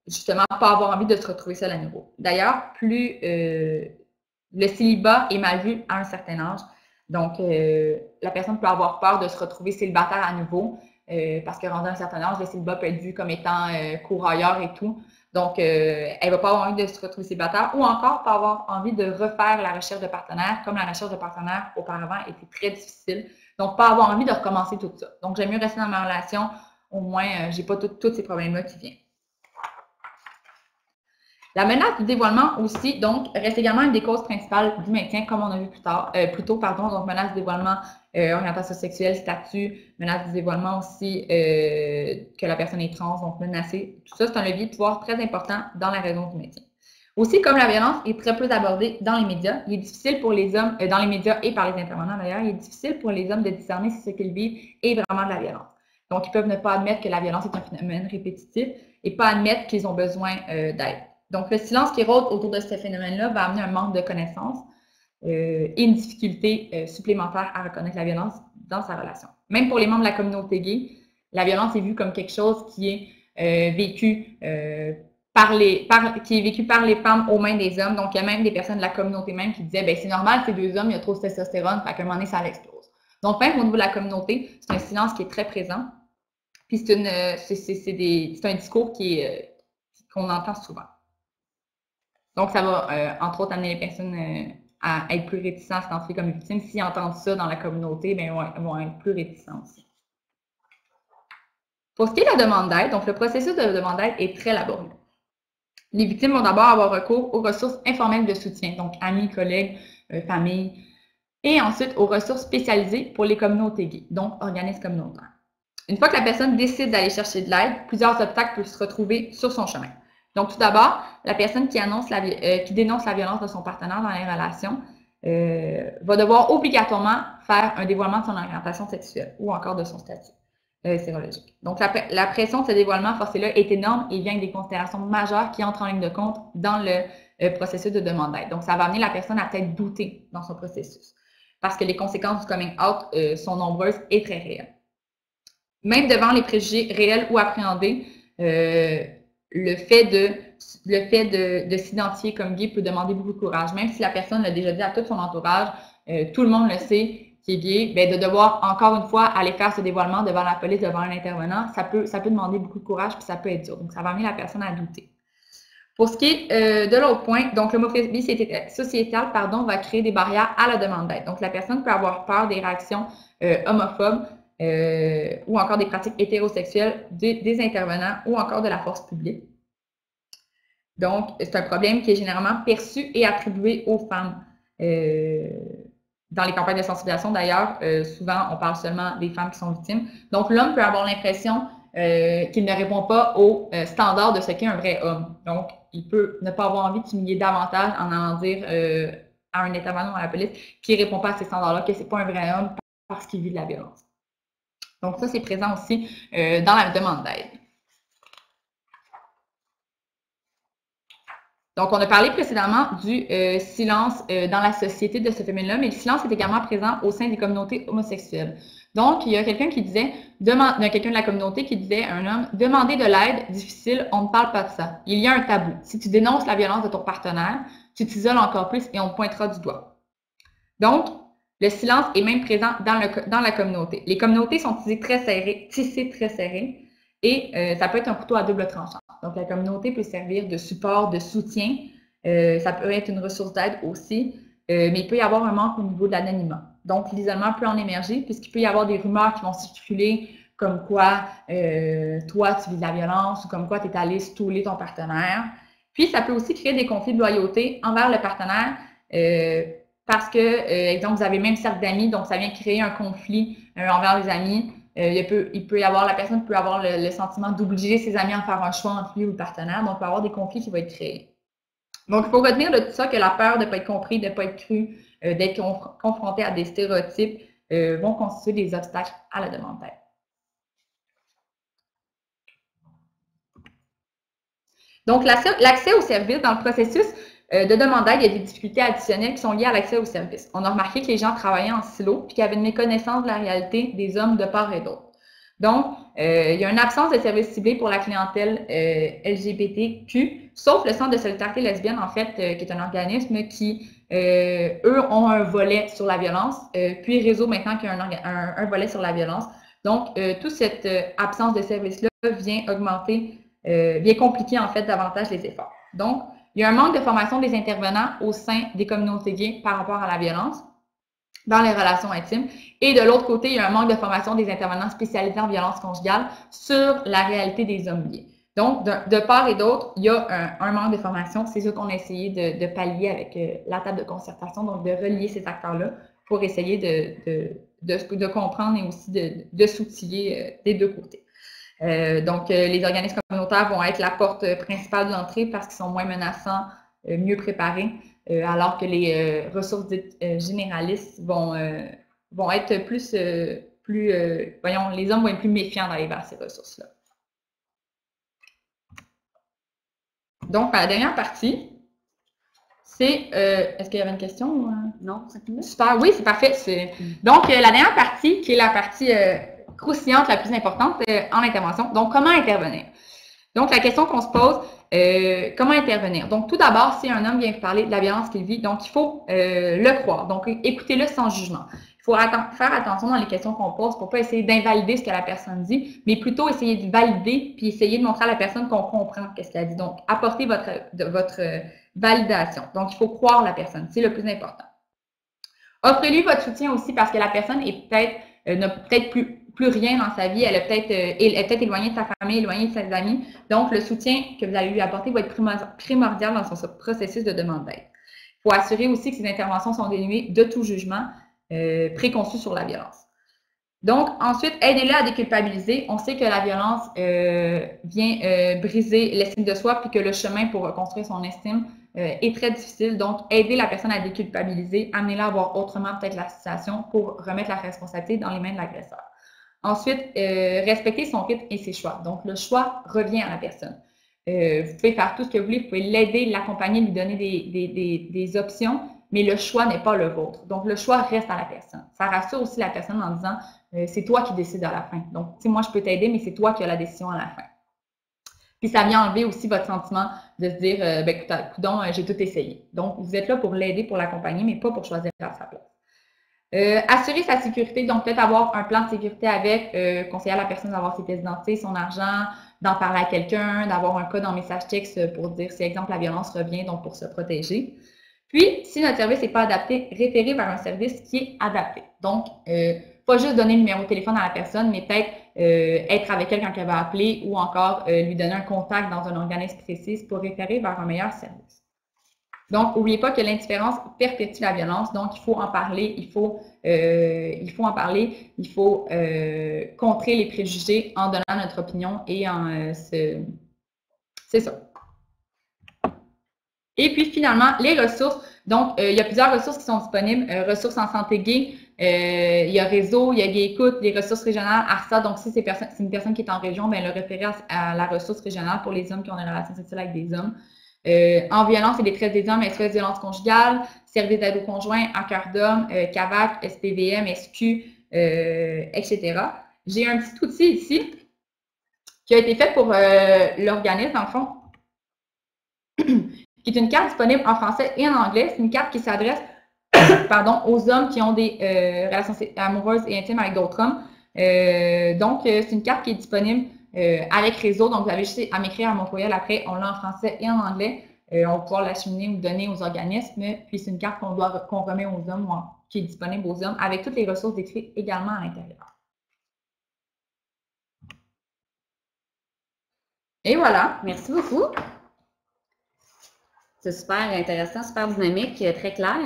justement pas avoir envie de se retrouver seule à nouveau. D'ailleurs, plus le célibat est mal vu à un certain âge, donc la personne peut avoir peur de se retrouver célibataire à nouveau, parce que rendu à un certain âge, le célibat peut être vu comme étant courroyeur et tout. Donc, elle ne va pas avoir envie de se retrouver célibataire ou encore pas avoir envie de refaire la recherche de partenaire, comme la recherche de partenaire auparavant était très difficile. Donc, pas avoir envie de recommencer tout ça. Donc, j'aime mieux rester dans ma relation, au moins, je n'ai pas tous ces problèmes-là qui viennent. La menace du dévoilement aussi, donc, reste également une des causes principales du maintien, comme on a vu plus tôt, donc menace du dévoilement, orientation sexuelle, statut, menace du dévoilement aussi que la personne est trans, donc menacée. Tout ça, c'est un levier de pouvoir très important dans la raison du maintien. Aussi, comme la violence est très peu abordée dans les médias, il est difficile pour les hommes, dans les médias et par les intervenants d'ailleurs, il est difficile pour les hommes de discerner si ce qu'ils vivent est vraiment de la violence. Donc, ils peuvent ne pas admettre que la violence est un phénomène répétitif et pas admettre qu'ils ont besoin d'aide. Donc, le silence qui rôde autour de ce phénomène-là va amener un manque de connaissances et une difficulté supplémentaire à reconnaître la violence dans sa relation. Même pour les membres de la communauté gay, la violence est vue comme quelque chose qui est vécu par les femmes aux mains des hommes. Donc, il y a même des personnes de la communauté même qui disaient ben c'est normal, ces deux hommes, il y a trop de testostérone, fait qu'à un moment donné, ça l'explose. Donc, même au niveau de la communauté, c'est un silence qui est très présent. Puis, c'est un discours qu'on entend souvent. Donc, ça va, entre autres, amener les personnes à être plus réticents à s'identifier comme victimes. S'ils entendent ça dans la communauté, bien, ils vont être plus réticents aussi. Pour ce qui est de la demande d'aide, donc le processus de demande d'aide est très laborieux. Les victimes vont d'abord avoir recours aux ressources informelles de soutien, donc amis, collègues, famille, et ensuite aux ressources spécialisées pour les communautés gays, donc organismes communautaires. Une fois que la personne décide d'aller chercher de l'aide, plusieurs obstacles peuvent se retrouver sur son chemin. Donc, tout d'abord, la personne qui dénonce la violence de son partenaire dans les relations va devoir obligatoirement faire un dévoilement de son orientation sexuelle ou encore de son statut sérologique. Donc, la pression de ce dévoilement forcé-là est énorme et vient avec des considérations majeures qui entrent en ligne de compte dans le processus de demande d'aide. Donc, ça va amener la personne à peut-être douter dans son processus parce que les conséquences du coming out sont nombreuses et très réelles. Même devant les préjugés réels ou appréhendés, le fait de s'identifier comme gay peut demander beaucoup de courage. Même si la personne l'a déjà dit à tout son entourage, tout le monde le sait qui est gay, bien, de devoir encore une fois aller faire ce dévoilement devant la police, devant un intervenant, ça peut demander beaucoup de courage puis ça peut être dur. Donc, ça va amener la personne à douter. Pour ce qui est de l'autre point, donc l'homophobie sociétale, va créer des barrières à la demande d'aide. Donc, la personne peut avoir peur des réactions homophobes ou encore des pratiques hétérosexuelles des intervenants ou encore de la force publique. Donc, c'est un problème qui est généralement perçu et attribué aux femmes. Dans les campagnes de sensibilisation, d'ailleurs, souvent, on parle seulement des femmes qui sont victimes. Donc, l'homme peut avoir l'impression qu'il ne répond pas aux standards de ce qu'est un vrai homme. Donc, il peut ne pas avoir envie de s'humilier davantage en allant dire à un intervenant à la police qui ne répond pas à ces standards-là, que ce n'est pas un vrai homme parce qu'il vit de la violence. Donc, ça, c'est présent aussi dans la demande d'aide. Donc, on a parlé précédemment du silence dans la société de ce phénomène-là, mais le silence est également présent au sein des communautés homosexuelles. Donc, il y a quelqu'un qui disait, quelqu'un de la communauté qui disait à un homme, demander de l'aide, difficile, on ne parle pas de ça. Il y a un tabou. Si tu dénonces la violence de ton partenaire, tu t'isoles encore plus et on te pointera du doigt. Donc, le silence est même présent dans la communauté. Les communautés sont tissées très serrées, et ça peut être un couteau à double tranchant. Donc, la communauté peut servir de support, de soutien. Ça peut être une ressource d'aide aussi, mais il peut y avoir un manque au niveau de l'anonymat. Donc, l'isolement peut en émerger puisqu'il peut y avoir des rumeurs qui vont circuler comme quoi toi, tu vis de la violence ou comme quoi tu es allé stouler ton partenaire. Puis, ça peut aussi créer des conflits de loyauté envers le partenaire parce que, exemple, vous avez le même cercle d'amis, donc ça vient créer un conflit envers les amis. La personne peut avoir le sentiment d'obliger ses amis à faire un choix entre lui ou le partenaire, donc il peut y avoir des conflits qui vont être créés. Donc, il faut retenir de tout ça que la peur de ne pas être compris, de ne pas être cru, d'être confronté à des stéréotypes vont constituer des obstacles à la demande d'aide. Donc, l'accès aux services dans le processus de demande d'aide, il y a des difficultés additionnelles qui sont liées à l'accès aux services. On a remarqué que les gens travaillaient en silo puis qu'il y avait une méconnaissance de la réalité des hommes de part et d'autre. Donc, il y a une absence de services ciblés pour la clientèle LGBTQ, sauf le Centre de solidarité lesbienne, en fait, qui est un organisme qui, eux, ont un volet sur la violence, puis Réseau maintenant qui a un volet sur la violence. Donc, toute cette absence de services-là vient augmenter, vient compliquer, en fait, davantage les efforts. Donc, il y a un manque de formation des intervenants au sein des communautés gays par rapport à la violence dans les relations intimes. Et de l'autre côté, il y a un manque de formation des intervenants spécialisés en violence conjugale sur la réalité des hommes gays. Donc, de part et d'autre, il y a un manque de formation. C'est ce qu'on a essayé de pallier avec la table de concertation, donc de relier ces acteurs-là pour essayer de comprendre et aussi de s'outiller des deux côtés. Donc, les organismes communautaires vont être la porte principale de l'entrée parce qu'ils sont moins menaçants, mieux préparés, alors que les ressources dites généralistes vont être les hommes vont être plus méfiants d'aller vers ces ressources-là. Donc, la dernière partie, c'est... est-ce qu'il y avait une question? Ou... Non, c'est tout. Super, oui, c'est parfait. Donc, la dernière partie, qui est la partie croustillante, la plus importante en intervention. Donc, comment intervenir? Donc, la question qu'on se pose, comment intervenir? Donc, tout d'abord, si un homme vient vous parler de la violence qu'il vit, donc il faut le croire. Donc, écoutez-le sans jugement. Il faut faire attention dans les questions qu'on pose pour ne pas essayer d'invalider ce que la personne dit, mais plutôt essayer de valider puis essayer de montrer à la personne qu'on comprend ce qu'elle dit. Donc, apportez votre validation. Donc, il faut croire la personne. C'est le plus important. Offrez-lui votre soutien aussi parce que la personne est n'a peut-être plus rien dans sa vie, elle est peut-être éloignée de sa famille, éloignée de ses amis. Donc, le soutien que vous allez lui apporter va être primordial dans son processus de demande d'aide. Il faut assurer aussi que ces interventions sont dénuées de tout jugement préconçu sur la violence. Donc, ensuite, aidez-le à déculpabiliser. On sait que la violence vient briser l'estime de soi puis que le chemin pour reconstruire son estime est très difficile. Donc, aidez la personne à déculpabiliser, amenez-la à voir autrement peut-être la situation pour remettre la responsabilité dans les mains de l'agresseur. Ensuite, respecter son rythme et ses choix. Donc, le choix revient à la personne. Vous pouvez faire tout ce que vous voulez, vous pouvez l'aider, l'accompagner, lui donner des options, mais le choix n'est pas le vôtre. Donc, le choix reste à la personne. Ça rassure aussi la personne en disant c'est toi qui décides à la fin. Donc, tu sais, moi, je peux t'aider, mais c'est toi qui as la décision à la fin. Puis, ça vient enlever aussi votre sentiment de se dire coudonc, j'ai tout essayé. Donc, vous êtes là pour l'aider, pour l'accompagner, mais pas pour choisir à sa place. Assurer sa sécurité, donc peut-être avoir un plan de sécurité avec, conseiller à la personne d'avoir ses pièces d'identité, son argent, d'en parler à quelqu'un, d'avoir un code en message texte pour dire si, exemple, la violence revient, donc pour se protéger. Puis, si notre service n'est pas adapté, référez vers un service qui est adapté. Donc, pas juste donner le numéro de téléphone à la personne, mais peut-être être avec elle quand elle va appeler ou encore lui donner un contact dans un organisme précis pour référer vers un meilleur service. Donc, n'oubliez pas que l'indifférence perpétue la violence, donc il faut en parler, il faut en parler, il faut contrer les préjugés en donnant notre opinion et c'est ça. Et puis finalement, les ressources. Donc, il y a plusieurs ressources qui sont disponibles. Ressources en santé gay, il y a Réseau, il y a Gay Écoute, les ressources régionales, ARSA. Donc, si c'est une personne qui est en région, bien, le référer à la ressource régionale pour les hommes qui ont des relations sexuelles avec des hommes. En violence et détresse des hommes, SOS violence conjugale, service d'aide aux conjoints, à cœur d'homme, CAVAC, SPVM, SQ, etc. J'ai un petit outil ici qui a été fait pour l'organisme, dans le fond, qui est une carte disponible en français et en anglais. C'est une carte qui s'adresse aux hommes qui ont des relations amoureuses et intimes avec d'autres hommes. Donc, c'est une carte qui est disponible avec Réseau. Donc, vous avez juste à m'écrire à mon courriel après. On l'a en français et en anglais. On va pouvoir l'acheminer ou donner aux organismes. Puis, c'est une carte qu'on remet aux hommes qui est disponible aux hommes avec toutes les ressources décrites également à l'intérieur. Et voilà. Merci beaucoup. C'est super intéressant, super dynamique, très clair.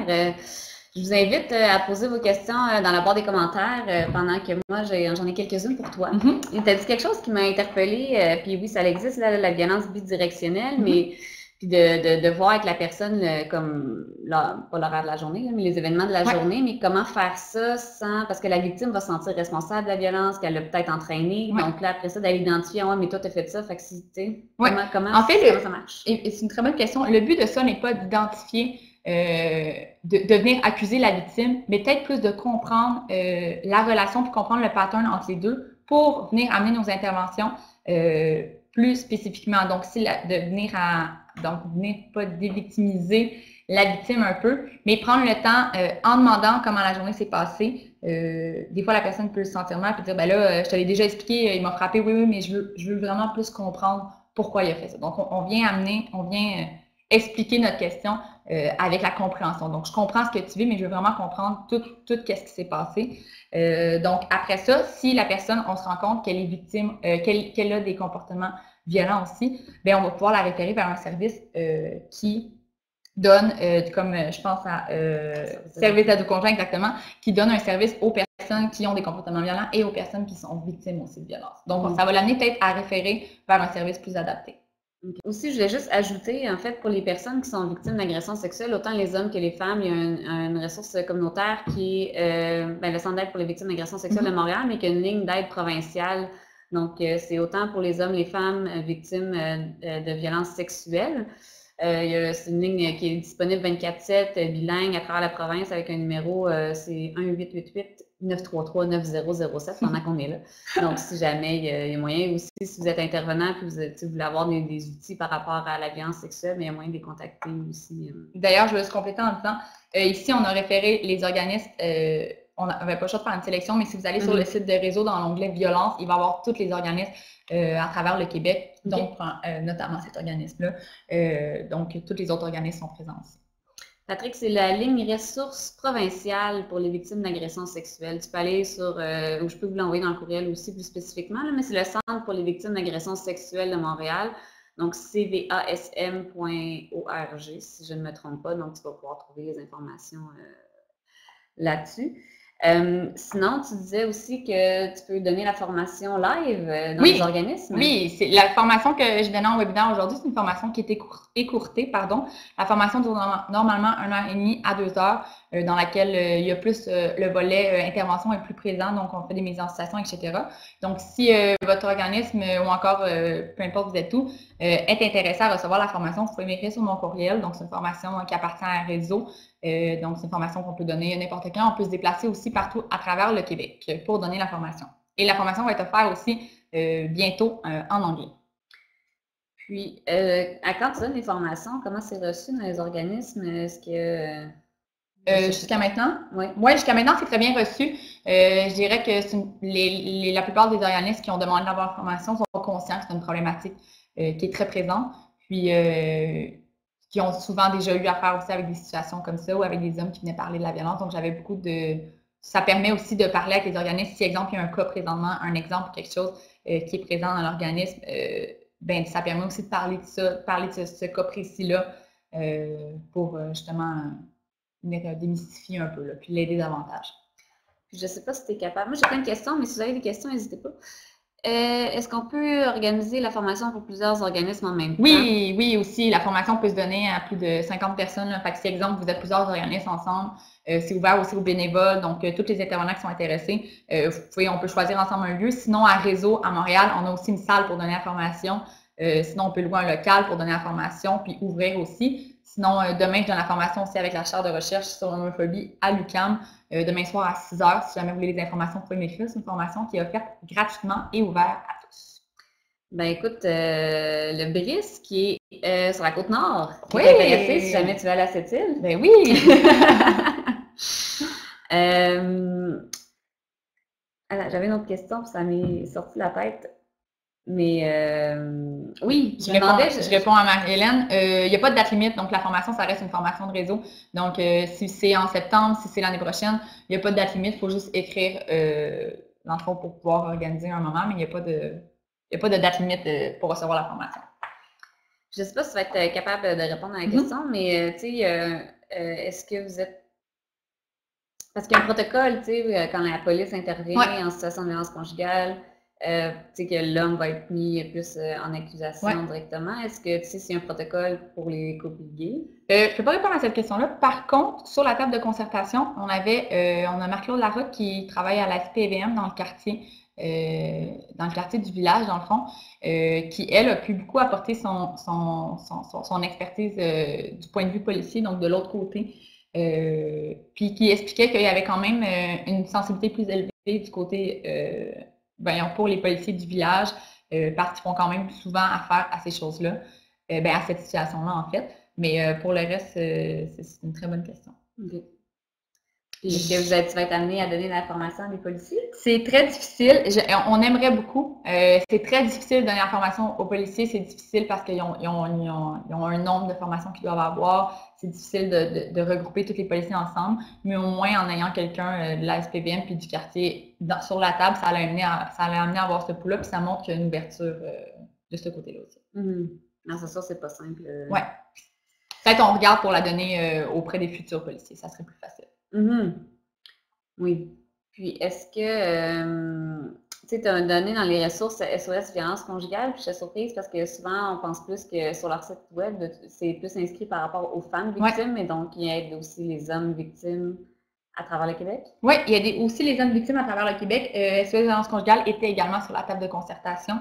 Je vous invite à poser vos questions dans la barre des commentaires pendant que moi, j'en ai quelques-unes pour toi. Tu as dit quelque chose qui m'a interpellée, puis oui, ça existe, la violence bidirectionnelle, mais puis de voir avec la personne comme, pas l'horaire de la journée, mais les événements de la journée, mais comment faire ça sans, parce que la victime va se sentir responsable de la violence, qu'elle l'a peut-être entraînée, donc là, après ça, d'aller identifier, mais toi, tu as fait ça, fait que si, tu sais, comment ça marche? Et c'est une très bonne question. Le but de ça n'est pas d'identifier, de venir accuser la victime, mais peut-être plus de comprendre la relation, puis comprendre le pattern entre les deux pour venir amener nos interventions plus spécifiquement. Donc, de venir pas dévictimiser la victime un peu, mais prendre le temps en demandant comment la journée s'est passée. Des fois, la personne peut se sentir mal et dire, ben là, je te l'ai déjà expliqué, il m'a frappé, oui, mais je veux vraiment plus comprendre pourquoi il a fait ça. Donc, on vient expliquer notre question avec la compréhension. Donc, je comprends ce que tu vis, mais je veux vraiment comprendre tout ce qui s'est passé. Donc, après ça, si la personne, on se rend compte qu'elle est victime, qu'elle a des comportements violents aussi, bien, on va pouvoir la référer vers un service qui donne, comme je pense à service d'aide au conjoint exactement, qui donne un service aux personnes qui ont des comportements violents et aux personnes qui sont victimes aussi de violence. Donc, ça va l'amener peut-être à référer vers un service plus adapté. Okay. Aussi, je voulais juste ajouter, en fait, pour les personnes qui sont victimes d'agressions sexuelles, autant les hommes que les femmes, il y a une ressource communautaire qui est le Centre d'aide pour les victimes d'agressions sexuelles de Montréal, mais qui a une ligne d'aide provinciale. Donc, c'est autant pour les hommes, les femmes victimes de violences sexuelles. C'est une ligne qui est disponible 24/7, bilingue à travers la province avec un numéro, c'est 1-888-933-9007 pendant qu'on est là. Donc, si jamais il y a moyen aussi, si vous êtes intervenant et que vous voulez avoir des outils par rapport à la violence sexuelle, mais il y a moyen de les contacter aussi. D'ailleurs, je vais se compléter en disant, ici, on a référé les organismes, on n'avait pas le choix de faire une sélection, mais si vous allez sur le site de Réseau dans l'onglet violence, il va y avoir tous les organismes à travers le Québec, donc notamment cet organisme-là. Donc, tous les autres organismes sont présents aussi. Patrick, c'est la ligne ressources provinciale pour les victimes d'agressions sexuelles. Tu peux aller sur, ou je peux vous l'envoyer dans le courriel aussi plus spécifiquement, là, mais c'est le Centre pour les victimes d'agressions sexuelles de Montréal, donc cvasm.org, si je ne me trompe pas. Donc, tu vas pouvoir trouver les informations là-dessus. Sinon, tu disais aussi que tu peux donner la formation live dans les organismes. Oui, c'est la formation que je donnais en webinaire aujourd'hui, c'est une formation qui est écourtée, pardon. La formation dure normalement 1h30 à 2 heures, dans laquelle il y a plus le volet intervention est plus présent, donc on fait des mises en situation, etc. Donc, si votre organisme ou encore, peu importe vous êtes où, est intéressé à recevoir la formation, vous pouvez m'écrire sur mon courriel. Donc, c'est une formation qui appartient à un réseau. Donc, c'est une formation qu'on peut donner à n'importe quand. On peut se déplacer aussi partout à travers le Québec pour donner la formation. Et la formation va être offerte aussi bientôt en anglais. Puis, quand tu donnes les formations, comment c'est reçu dans les organismes? Est-ce que... jusqu'à maintenant? Oui. Oui, jusqu'à maintenant, c'est très bien reçu. Je dirais que la plupart des organismes qui ont demandé d'avoir la formation sont conscients que c'est une problématique qui est très présente. Puis, qui ont souvent déjà eu affaire aussi avec des situations comme ça ou avec des hommes qui venaient parler de la violence. Donc, j'avais beaucoup de ça permet aussi de parler avec les organismes. Si, exemple, il y a un cas présentement, un exemple, quelque chose qui est présent dans l'organisme, ben, ça permet aussi de parler de ça, parler de ce cas précis-là pour justement venir démystifier un peu, là, puis l'aider davantage. Je ne sais pas si tu es capable. Moi, j'ai plein de questions, mais si vous avez des questions, n'hésitez pas. Est-ce qu'on peut organiser la formation pour plusieurs organismes en même temps? Oui, oui, aussi. La formation peut se donner à plus de 50 personnes. Là. Fait que si, exemple, vous êtes plusieurs organismes ensemble, c'est ouvert aussi aux bénévoles. Donc, tous les intervenants qui sont intéressés, on peut choisir ensemble un lieu. Sinon, à Réseau, à Montréal, on a aussi une salle pour donner la formation. Sinon, on peut louer un local pour donner la formation, puis ouvrir aussi. Sinon, demain, je donne la formation aussi avec la chaire de recherche sur l'homophobie à l'UQAM. Demain soir à 6 h, si jamais vous voulez des informations, vous pouvez m'écrire. C'est une formation qui est offerte gratuitement et ouverte à tous. Ben écoute, le BRIS qui est sur la Côte-Nord, qui Oui! est intéressé si jamais tu vas à la Sept-Îles. Ben oui! J'avais une autre question, puis ça m'est sorti de la tête. Mais oui, je réponds à Marie-Hélène. Il n'y a pas de date limite, donc la formation, ça reste une formation de réseau. Donc, si c'est en septembre, si c'est l'année prochaine, il n'y a pas de date limite, il faut juste écrire dans le fond pour pouvoir organiser un moment, mais il n'y a pas de date limite pour recevoir la formation. Je ne sais pas si tu vas être capable de répondre à la question, mais tu sais, est-ce que vous êtes... Parce qu'il y a un protocole, tu sais, quand la police intervient en situation de violence conjugale, tu sais, que l'homme va être mis plus en accusation directement. Est-ce que tu sais s'il y a un protocole pour les couples gays? Je ne peux pas répondre à cette question-là. Par contre, sur la table de concertation, on a Marc-Claude Larocque qui travaille à la SPVM dans le quartier du village, dans le fond, qui, elle, a pu beaucoup apporter son expertise du point de vue policier, donc de l'autre côté. Puis qui expliquait qu'il y avait quand même une sensibilité plus élevée du côté pour les policiers du village, parce qu'ils font quand même souvent affaire à ces choses-là, à cette situation-là en fait. Mais pour le reste, c'est une très bonne question. Okay. Est-ce que tu vas être amené à donner l'information à des policiers? C'est très difficile. On aimerait beaucoup. C'est très difficile de donner l'information aux policiers. C'est difficile parce qu'ils ont un nombre de formations qu'ils doivent avoir. C'est difficile de regrouper tous les policiers ensemble. Mais au moins, en ayant quelqu'un de la SPVM puis du quartier sur la table, ça allait amener à avoir ce pouls-là. Puis ça montre qu'il y a une ouverture de ce côté-là aussi. Non, c'est sûr, c'est pas simple. Ouais. Peut-être on regarde pour la donner auprès des futurs policiers. Ça serait plus facile. Oui. Puis, est-ce que, tu sais, tu as donné dans les ressources SOS violence conjugale, puis je suis surprise parce que souvent, on pense plus que sur leur site web, c'est plus inscrit par rapport aux femmes victimes, mais donc, il y a aussi les hommes victimes à travers le Québec? Oui, il y a aussi les hommes victimes à travers le Québec. SOS violence conjugale était également sur la table de concertation.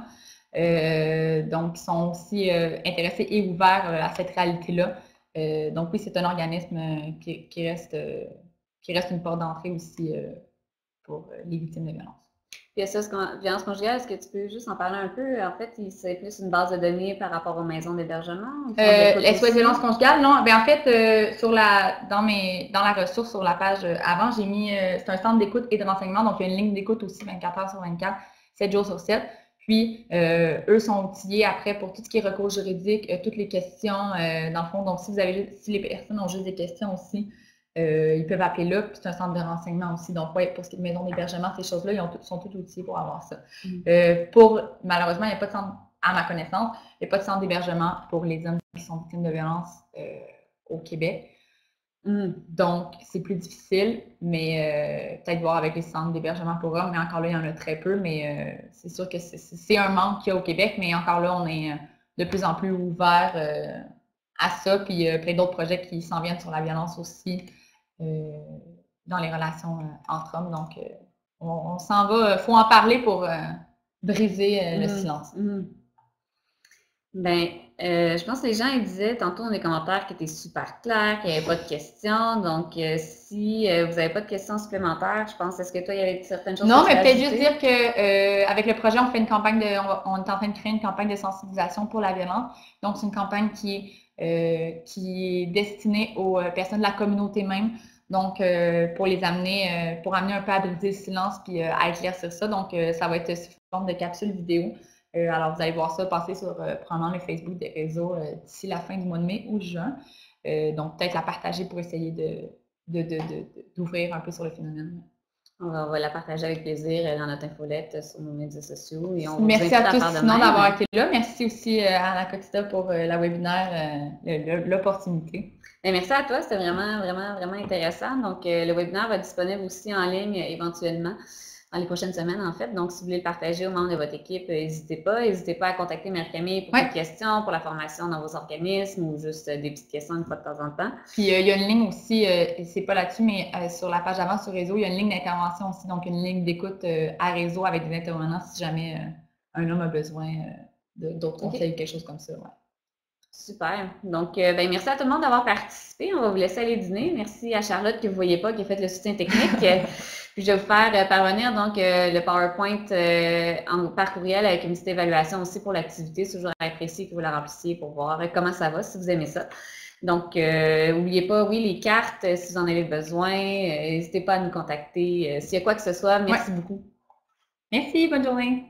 Donc, ils sont aussi intéressés et ouverts à cette réalité-là. Donc, oui, c'est un organisme qui reste une porte d'entrée aussi pour les victimes de violence. Puis SOS violence conjugale, est-ce que tu peux juste en parler un peu? En fait, c'est plus une base de données par rapport aux maisons d'hébergement? SOS violence conjugale, non. En fait, dans la ressource sur la page avant, j'ai mis c'est un centre d'écoute et de renseignement, donc il y a une ligne d'écoute aussi 24 heures sur 24, 7 jours sur 7. Puis, eux sont outillés après pour tout ce qui est recours juridique, toutes les questions, dans le fond. Donc, si les personnes ont juste des questions aussi, ils peuvent appeler là. Puis, c'est un centre de renseignement aussi. Donc, pour ce qui est de maison d'hébergement, ces choses-là, ils sont tous outillés pour avoir ça. Malheureusement, il n'y a pas de centre, à ma connaissance, il n'y a pas de centre d'hébergement pour les hommes qui sont victimes de violences au Québec. Donc, c'est plus difficile, mais peut-être voir avec les centres d'hébergement pour hommes, mais encore là, il y en a très peu, mais c'est sûr que c'est un manque qu'il y a au Québec, mais encore là, on est de plus en plus ouvert à ça, puis plein d'autres projets qui s'en viennent sur la violence aussi dans les relations entre hommes, donc on s'en va, il faut en parler pour briser le silence. Je pense que les gens ils disaient tantôt dans les commentaires que tu es super clair, qu'il n'y avait pas de questions. Donc, si vous n'avez pas de questions supplémentaires, je pense, est-ce que toi, il y avait certaines choses Non, mais peut-être juste dire qu'avec le projet, on fait une campagne on est en train de créer une campagne de sensibilisation pour la violence. Donc, c'est une campagne qui est destinée aux personnes de la communauté même. Donc, pour amener un peu à briser le silence puis à éclaircir ça. Donc, ça va être sous forme de capsule vidéo. Alors, vous allez voir ça passer sur probablement le Facebook des réseaux d'ici la fin du mois de mai ou de juin. Donc, peut-être la partager pour essayer d'ouvrir un peu sur le phénomène. On va la partager avec plaisir dans notre infolette sur nos médias sociaux et on vous Merci invite à à tous faire de sinon même. d'avoir été là. Merci aussi à Anna Coxita pour la webinaire, l'opportunité. Et merci à toi, c'était vraiment, vraiment, vraiment intéressant. Donc, le webinaire va être disponible aussi en ligne éventuellement dans les prochaines semaines, en fait. Donc, si vous voulez le partager aux membres de votre équipe, n'hésitez pas. N'hésitez pas à contacter Mère-Camille pour des questions, pour la formation dans vos organismes ou juste des petites questions une fois de temps en temps. Puis, il y a une ligne aussi, c'est pas là-dessus, mais sur la page d'avant sur réseau, il y a une ligne d'intervention aussi, donc une ligne d'écoute à réseau avec des intervenants si jamais un homme a besoin d'autres conseils ou quelque chose comme ça. Ouais. Super. Donc, merci à tout le monde d'avoir participé. On va vous laisser aller dîner. Merci à Charlotte que vous ne voyez pas, qui a fait le soutien technique. Puis, je vais vous faire parvenir donc le PowerPoint par courriel avec une petite évaluation aussi pour l'activité. C'est toujours apprécié que vous la remplissiez pour voir comment ça va, si vous aimez ça. Donc, n'oubliez pas, oui, les cartes, si vous en avez besoin, n'hésitez pas à nous contacter. S'il y a quoi que ce soit, merci beaucoup. Merci, bonne journée.